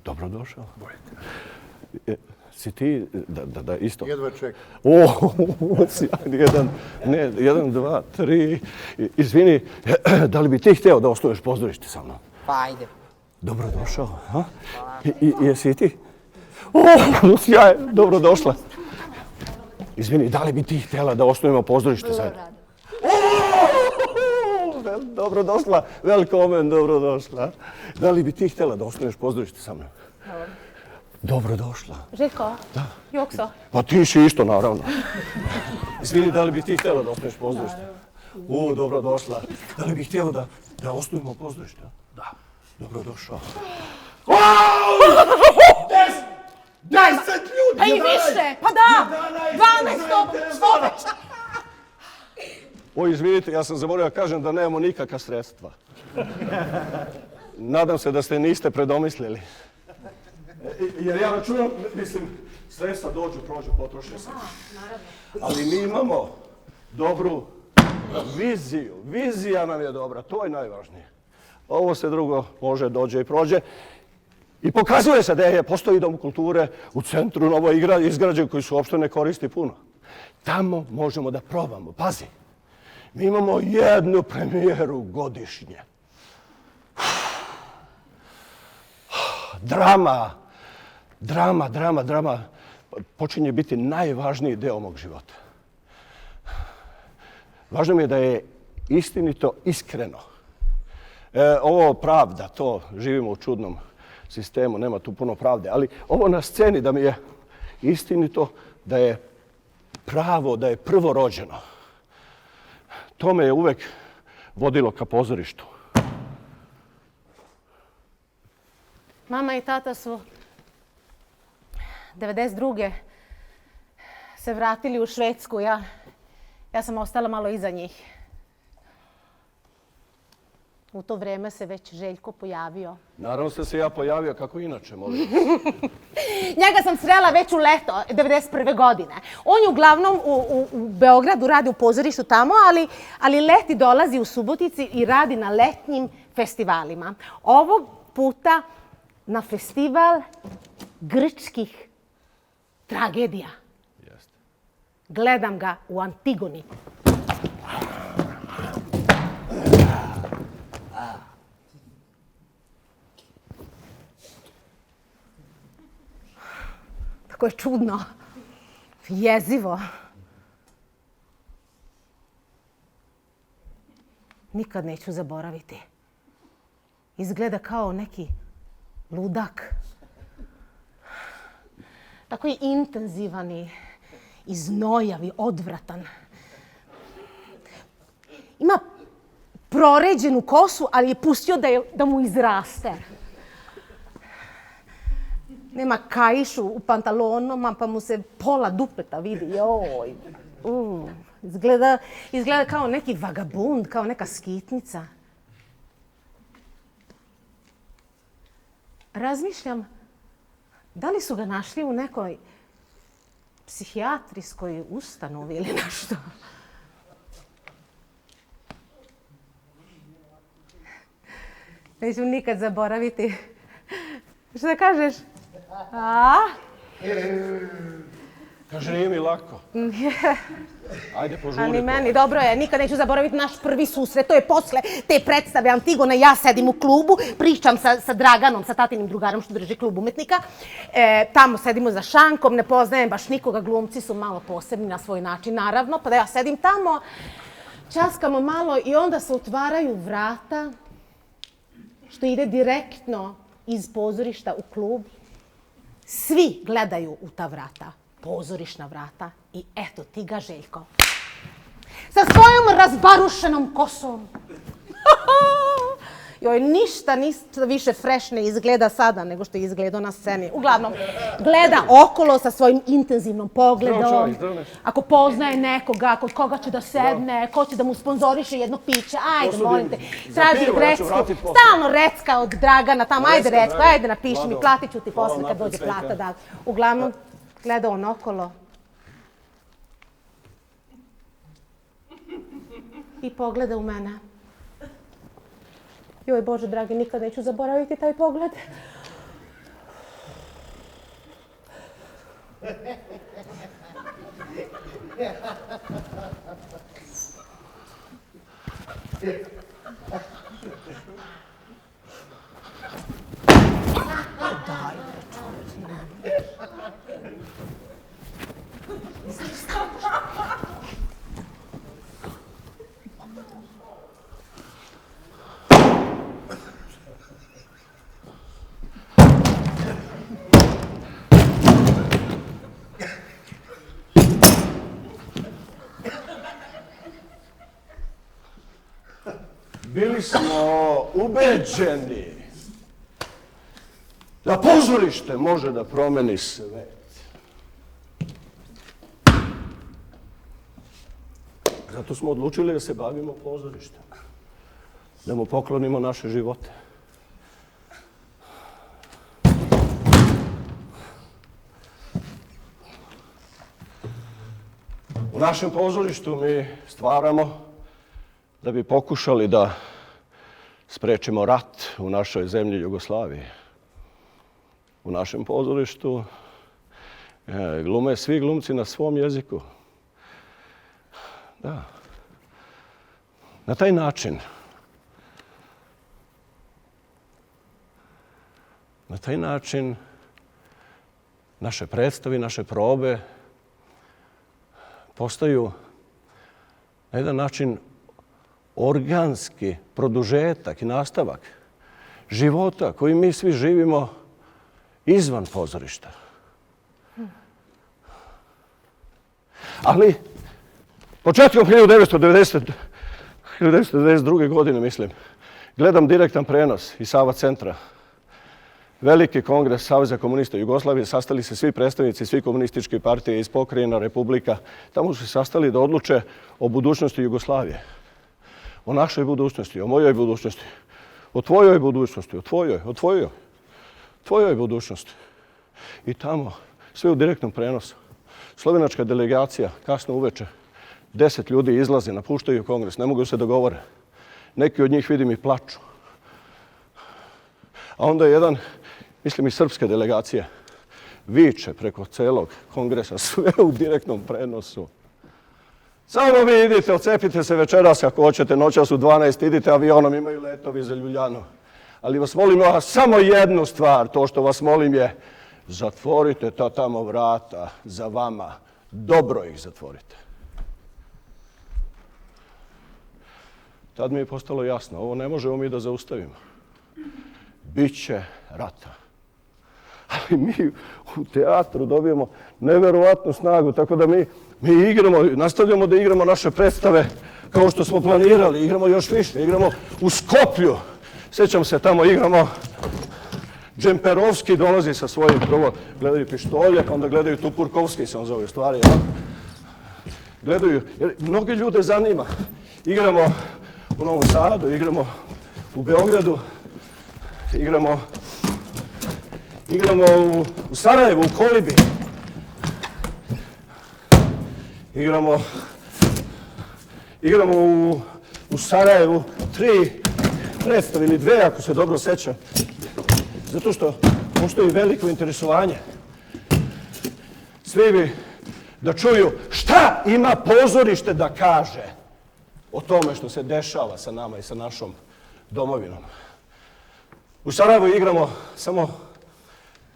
Dobro došao. Bojte. Si ti da isto? Jedva čekam. Jedan, dva, tri. Izvini, da li bi ti htjeo da osnuješ pozorište sa mnom? Pa ajde. Dobro došao. Jesi i ti? Sjaj, dobro došla. Izvini, da li bi ti htjela da osnujemo pozorište zajedno? Dobro došla, velkomen, dobro došla. Da li bi ti htjela da osnuješ pozorište sa mnom? Dobro došla. Željko? Da. Jokso? Pa ti si isto, naravno. Izvini, da li bi ti htjela da osnuješ pozorište? Dobro došla. Da li bi htjela da osnujemo pozorište? Da. Dobro došao. 10 ljudi! Pa i više! Pa da! 12 izvinite, ja sam zaboravio da kažem da nemamo nikakva sredstva. Nadam se da ste niste predomislili. Jer ja računam, mislim, sredstva dođu, prođu, potroše se. Ali mi imamo dobru viziju. Vizija nam je dobra, to je najvažnije. Ovo se drugo može, dođe i prođe. I pokazuje se da postoji dom kulture u centru, novo izgrađen koji se uopšte ne koristi puno. Tamo možemo da probamo. Pazi, mi imamo jednu premijeru godišnje. Drama počinje biti najvažniji deo mog života. Važno mi je da je istinito, iskreno. Ovo pravda, to živimo u čudnom sistemu, nema tu puno pravde, ali ovo na sceni da mi je istinito, da je pravo, da je prvorođeno. To me je uvek vodilo ka pozorištu. Mama i tata su 92. se vratili u Švedsku. Ja sam ostala malo iza njih. U to vrijeme se već Željko pojavio. Naravno se ja pojavio, kako inače, molim. Njega sam srela već u leto 91. godine. On je uglavnom u Beogradu radi u pozorištu tamo, ali leti dolazi u Subotici i radi na letnjim festivalima. Ovog puta na festival grčkih tragedija. Gledam ga u Antigoni. Tako je čudno, jezivo. Nikad neću zaboraviti. Izgleda kao neki ludak. Tako je intenzivan i znojav i odvratan. Ima proređenu kosu, ali je pustio da mu izraste. Nema kaišu u pantalonama, pa mu se pola dupeta vidi. Joj. Izgleda kao neki vagabund, kao neka skitnica. razmišljam da li su ga našli u nekoj psihijatrijskoj ustanovi ili nešto. Neću nikad zaboraviti. Šta kažeš? A? Kaže, nije mi lako. Ajde, požuri. A ni meni, dobro je. Nikad neću zaboraviti naš prvi susret. To je posle te predstave Antigona. Ja sedim u klubu, pričam sa Draganom, sa tatinim drugarom što drži klub umetnika. Tamo sedimo za šankom, ne poznajem baš nikoga. Glumci su malo posebni na svoj način, naravno. Pa da ja sedim tamo, časkamo malo i onda se otvaraju vrata što ide direktno iz pozorišta u klub. Svi gledaju u ta vrata, pozorišna vrata i eto ti ga, Željko. Sa svojom razbarušenom kosom. Joj, ništa više fresh ne izgleda sada nego što je izgledao na sceni. Uglavnom, gleda okolo sa svojim intenzivnom pogledom. Ako poznaje nekoga, kod koga će da sedne, ko će da mu sponzoriše jedno piće, ajde, molim te, traži recku. Stalno recka od Dragana tamo, ajde recku, ajde napiši mi, platit ću ti posle kad dođe plata. Da. Uglavnom, gleda on okolo. I pogleda u mene. Joj, Bože dragi, nikad neću zaboraviti taj pogled. Bili smo ubeđeni da pozorište može da promeni svet. Zato smo odlučili da se bavimo pozorištem, da mu poklonimo naše živote. U našem pozorištu mi stvaramo da bi pokušali da sprečimo rat u našoj zemlji Jugoslaviji. U našem pozorištu glume svi glumci na svom jeziku. Da. Na taj način naše predstave, naše probe postaju na jedan način organski produžetak i nastavak života koji mi svi živimo izvan pozorišta. Ali početkom 1992. godine, mislim, gledam direktan prenos iz Sava centra. Veliki kongres Saveza komunista Jugoslavije, sastali se svi predstavnici, svi komunističke partije iz pokrajina, republika. Tamo su se sastali da odluče o budućnosti Jugoslavije. O našoj budućnosti, o mojoj budućnosti, o tvojoj budućnosti, o tvojoj budućnosti. I tamo, sve u direktnom prenosu. Slovenačka delegacija, kasno uveče, 10 ljudi izlaze, napuštaju kongres, ne mogu se dogovore. Neki od njih, vidim, i plaču. A onda jedan, mislim i srpska delegacija, viče preko celog kongresa, sve u direktnom prenosu. Samo vi idite, odcepite se večeras ako hoćete, noćas u 12, idite avionom, imaju letovi za Ljuljanu. Ali vas molim samo jednu stvar, to što vas molim je zatvorite ta tamo vrata za vama, dobro ih zatvorite. Tad mi je postalo jasno, ovo ne možemo mi da zaustavimo. Biće rata. Ali mi u teatru dobijemo neverovatnu snagu, tako da mi igramo, nastavljamo da igramo naše predstave kao što smo planirali. Igramo još više, igramo u Skoplju. Sjećam se, tamo igramo, Džemperovski dolazi sa svojim, prvo gledaju Pištolje, onda gledaju Tupurkovski, se on zove u stvari. Ja? Gledaju, jer mnogi ljude zanima. Igramo u Novom Sadu, igramo u Beogradu, igramo Igramo u Sarajevu, u Kolibi. Igramo u Sarajevu 3 predstave ili 2, ako se dobro sećam. Zato što postoji veliko interesovanje. Svi bi da čuju šta ima pozorište da kaže o tome što se dešava sa nama i sa našom domovinom. U Sarajevu igramo samo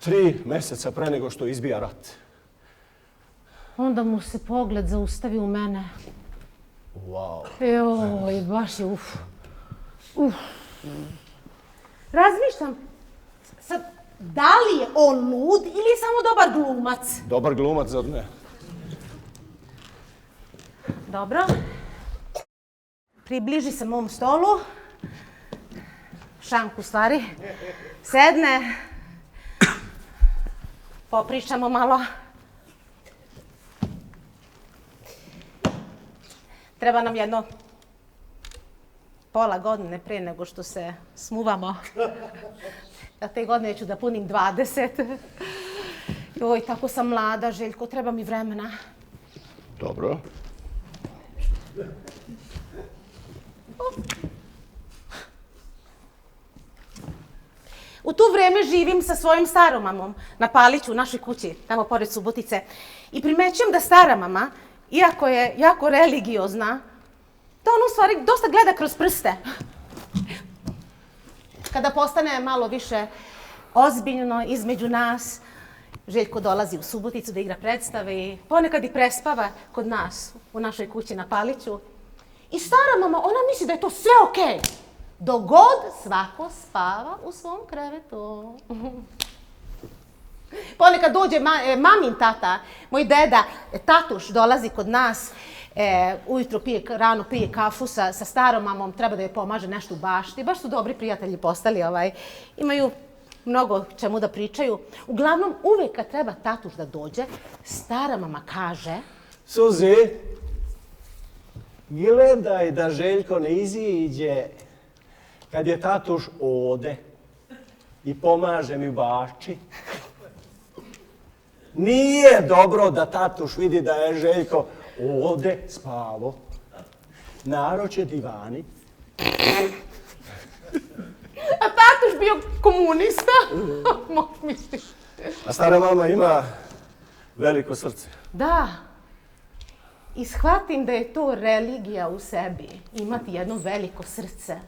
3 meseca pre nego što izbija rat. Onda mu se pogled zaustavi u mene. Wow. Joj, baš je uf. Razmišljam sad, da li je on lud ili je samo dobar glumac? Dobar glumac, zar ne? Dobro. Približi se mom stolu. Šanku, stvari. Sedne. Popričamo malo. Treba nam jedno pola godine prije nego što se smuvamo. Ja te godine ću da punim 20. Joj, tako sam mlada, Željko, treba mi vremena. Dobro. U to vreme živim sa svojim starom mamom na Paliću, u našoj kući, tamo pored Subotice. I primećujem da stara mama, iako je jako religiozna, da ona u stvari dosta gleda kroz prste. Kada postane malo više ozbiljno između nas, Željko dolazi u Suboticu da igra predstave i ponekad i prespava kod nas, u našoj kući na Paliću. I stara mama, ona misli da je to sve okej. Dok god svako spava u svom krevetu. Ponekad dođe mamin tata, moj deda, tatuš, dolazi kod nas, ujutro rano pije kafu sa starom mamom, treba da joj pomaže nešto u bašti. Baš su dobri prijatelji postali, imaju mnogo čemu da pričaju. Uglavnom, uvijek kad treba tatuš da dođe, stara mama kaže... Suzi, gledaj da Željko ne iziđe kad je tatuš ode i pomaže mi u bašči. Nije dobro da tatuš vidi da je Željko ode spavo. Naroče divani. A tatuš bio komunista? Misliš? A stara mama ima veliko srce. Da. I shvatim da je to religija u sebi. Imati jedno veliko srce.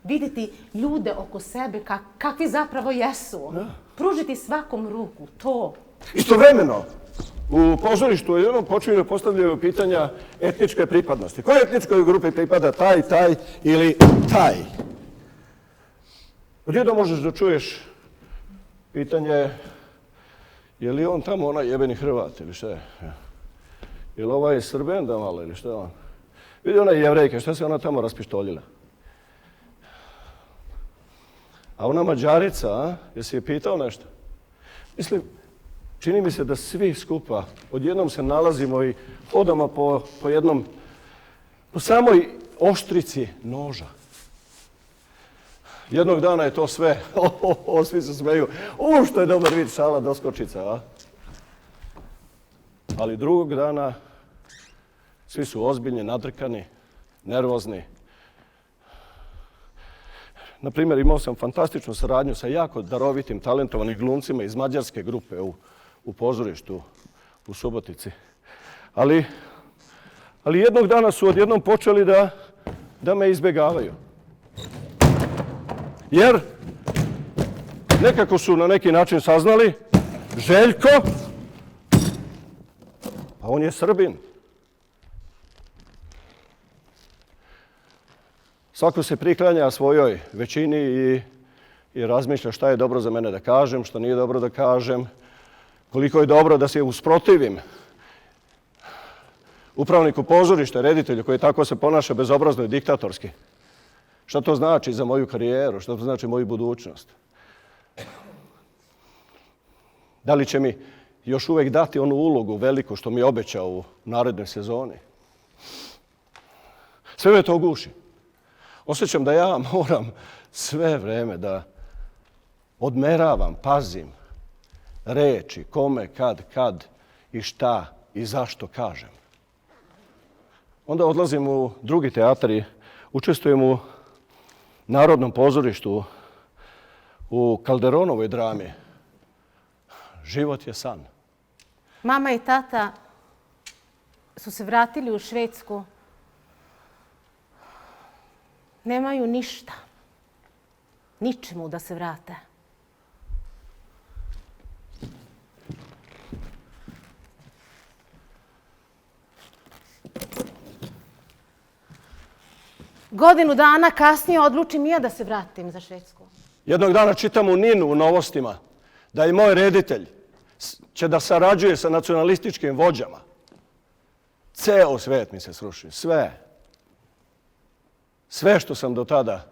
Vidjeti ljude oko sebe kakvi zapravo jesu. Pružiti svakom ruku, to. Istovremeno, u pozorištu jednom počinju da postavljaju pitanja etničke pripadnosti. Koje etničkoj grupi pripada taj ili taj? Odjednom možeš da čuješ pitanje je li on tamo onaj jebeni Hrvat ili šta je? Je li ovaj Srben da malo ili šta je on? Vidi ona Jevrejka, šta se ona tamo raspištoljila? A ona Mađarica, jesi je pitao nešto? Mislim, čini mi se da svi skupa odjednom se nalazimo i hodamo po samoj oštrici noža. Jednog dana je to sve, svi se smeju, što je dobar vid, šala, doskočica, a? Ali drugog dana svi su ozbiljni, nadrkani, nervozni. Naprimjer, imao sam fantastičnu saradnju sa jako darovitim, talentovanim glumcima iz mađarske grupe u pozorištu u Subotici. Ali jednog dana su odjednom počeli da me izbjegavaju. Jer nekako su na neki način saznali Željko, a on je Srbin. Svako se priklanja svojoj većini i razmišlja šta je dobro za mene da kažem, šta nije dobro da kažem, koliko je dobro da se usprotivim upravniku pozorišta, reditelju koji tako se ponaša bezobrazno i diktatorski. Šta to znači za moju karijeru, šta to znači moju budućnost? Da li će mi još uvijek dati onu ulogu veliku što mi je obećao u narednoj sezoni? Sve me to guši. Osjećam da ja moram sve vreme da odmeravam, pazim reči, kome, kad i šta i zašto kažem. Onda odlazim u drugi teatar i učestvujem u Narodnom pozorištu, u Calderonovoj drami. Život je san. Mama i tata su se vratili u Švedsku. Nemaju ništa. Ničemu da se vrate. Godinu dana kasnije odlučim i ja da se vratim za Švedsku. Jednog dana čitam u Ninu u novostima da i moj reditelj će da sarađuje sa nacionalističkim vođama. Ceo svet mi se sruši. Sve. Sve što sam do tada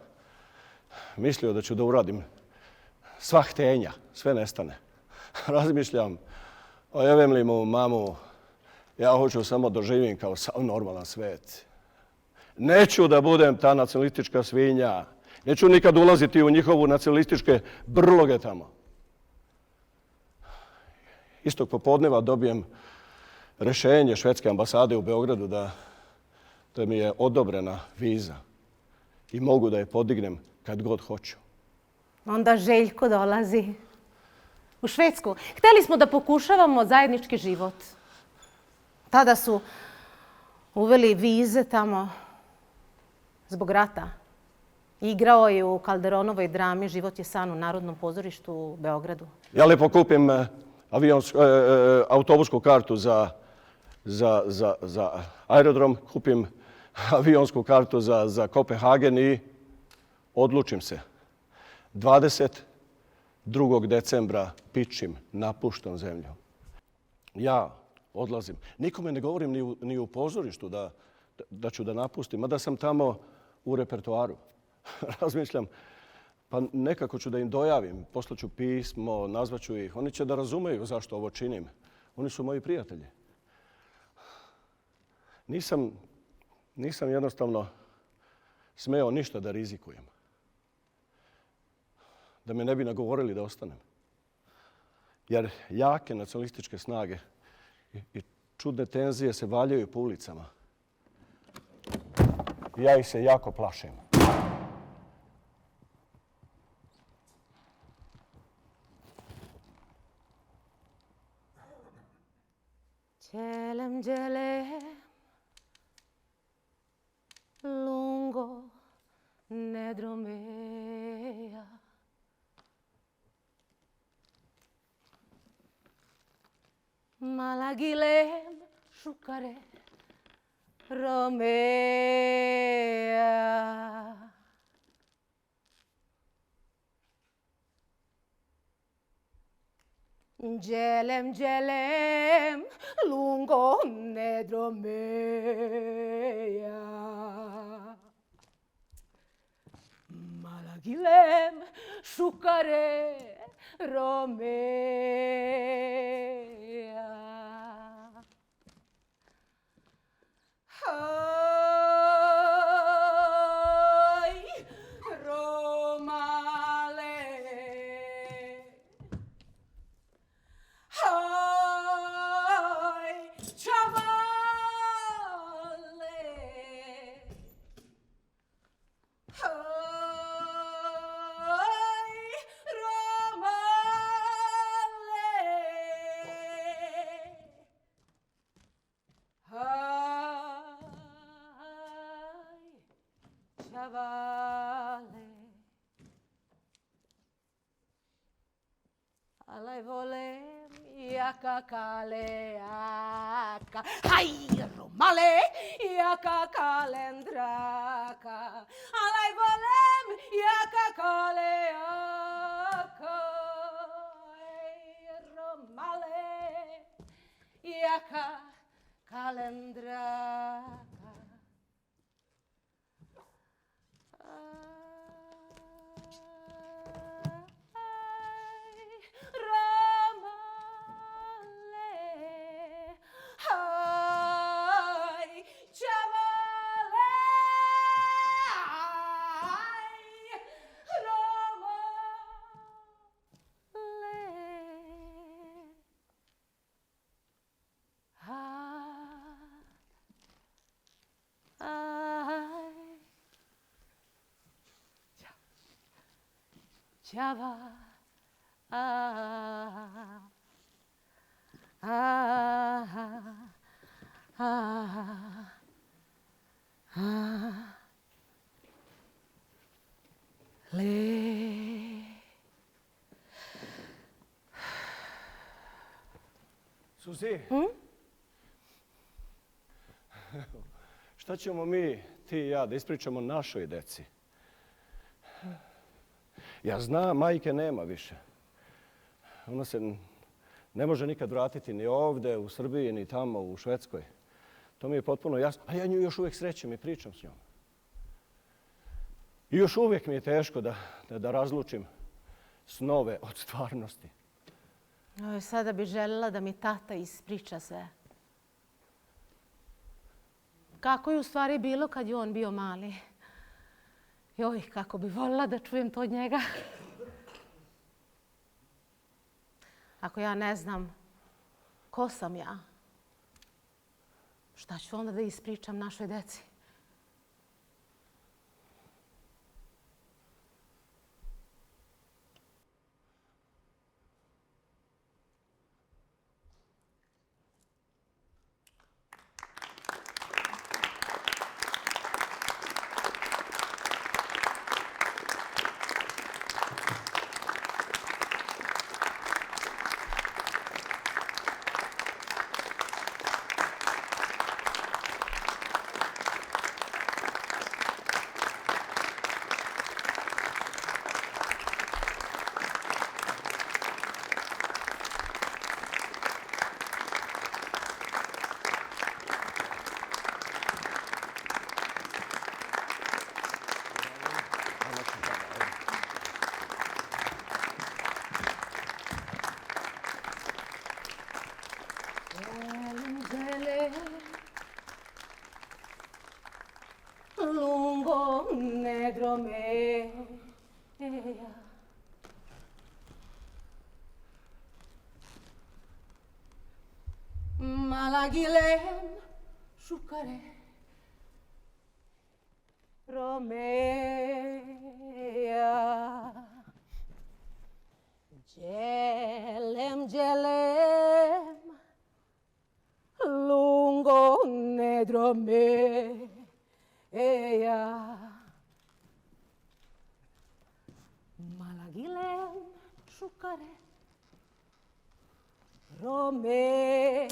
mislio da ću da uradim, sva htenja, sve nestane. Razmišljam, ojevem li mu mamu, ja hoću samo da živim kao normalan svet. Neću da budem ta nacionalistička svinja. Neću nikad ulaziti u njihovu nacionalističke brloge tamo. Istog popodneva dobijem rešenje švedske ambasade u Beogradu da mi je odobrena viza i mogu da je podignem kad god hoću. Onda Željko dolazi u Švedsku. Hteli smo da pokušavamo zajednički život. Tada su uveli vize tamo zbog rata. Igrao je u Calderonovoj drami Život je san u Narodnom pozorištu u Beogradu. Ja lepo kupim autobusku kartu za aerodrom, kupim avionsku kartu za Kopenhagen i odlučim se. 22. decembra pičim, napuštam zemlju. Ja odlazim. Nikome ne govorim ni u pozorištu da ću da napustim, mada sam tamo u repertoaru. Razmišljam, pa nekako ću da im dojavim, poslaću pismo, nazvaću ih. Oni će da razumeju zašto ovo činim. Oni su moji prijatelji. Nisam jednostavno smeo ništa da rizikujem. Da me ne bi nagovorili da ostanem. Jer jake nacionalističke snage i čudne tenzije se valjaju po ulicama. Ja ih se jako plašim. Gelem, gelem, lungo nedromeja. Malagilem, šukare, Romea. Gelem, gelem, lungo nedromeja. Malagilem, šukare, Romea. Aj, Romale. Aj, čavale. Aj, Romale. Chavale, alai volem iaka kaleaka, hai Romale iaka kalendraka, alai volem iaka kaleaka, hai Romale iaka kalendraka. ćava. Suzi, šta ćemo mi, ti i ja, da ispričamo našoj deci? Ja znam, majke nema više. Ona se ne može nikad vratiti ni ovde, u Srbiji, ni tamo, u Švedskoj. To mi je potpuno jasno. A ja nju još uvijek srećem i pričam s njom. I još uvijek mi je teško da razlučim snove od stvarnosti. Sada bi željela da mi tata ispriča sve. Kako je u stvari bilo kad je on bio mali? Joj, kako bi voljela da čujem to od njega. Ako ja ne znam ko sam ja, šta ću onda da ispričam našoj deci? Lungo negro mea. Malagilem șucare Romea. Gelem, gelem lungo negro mea. Malagilem șucare Romea.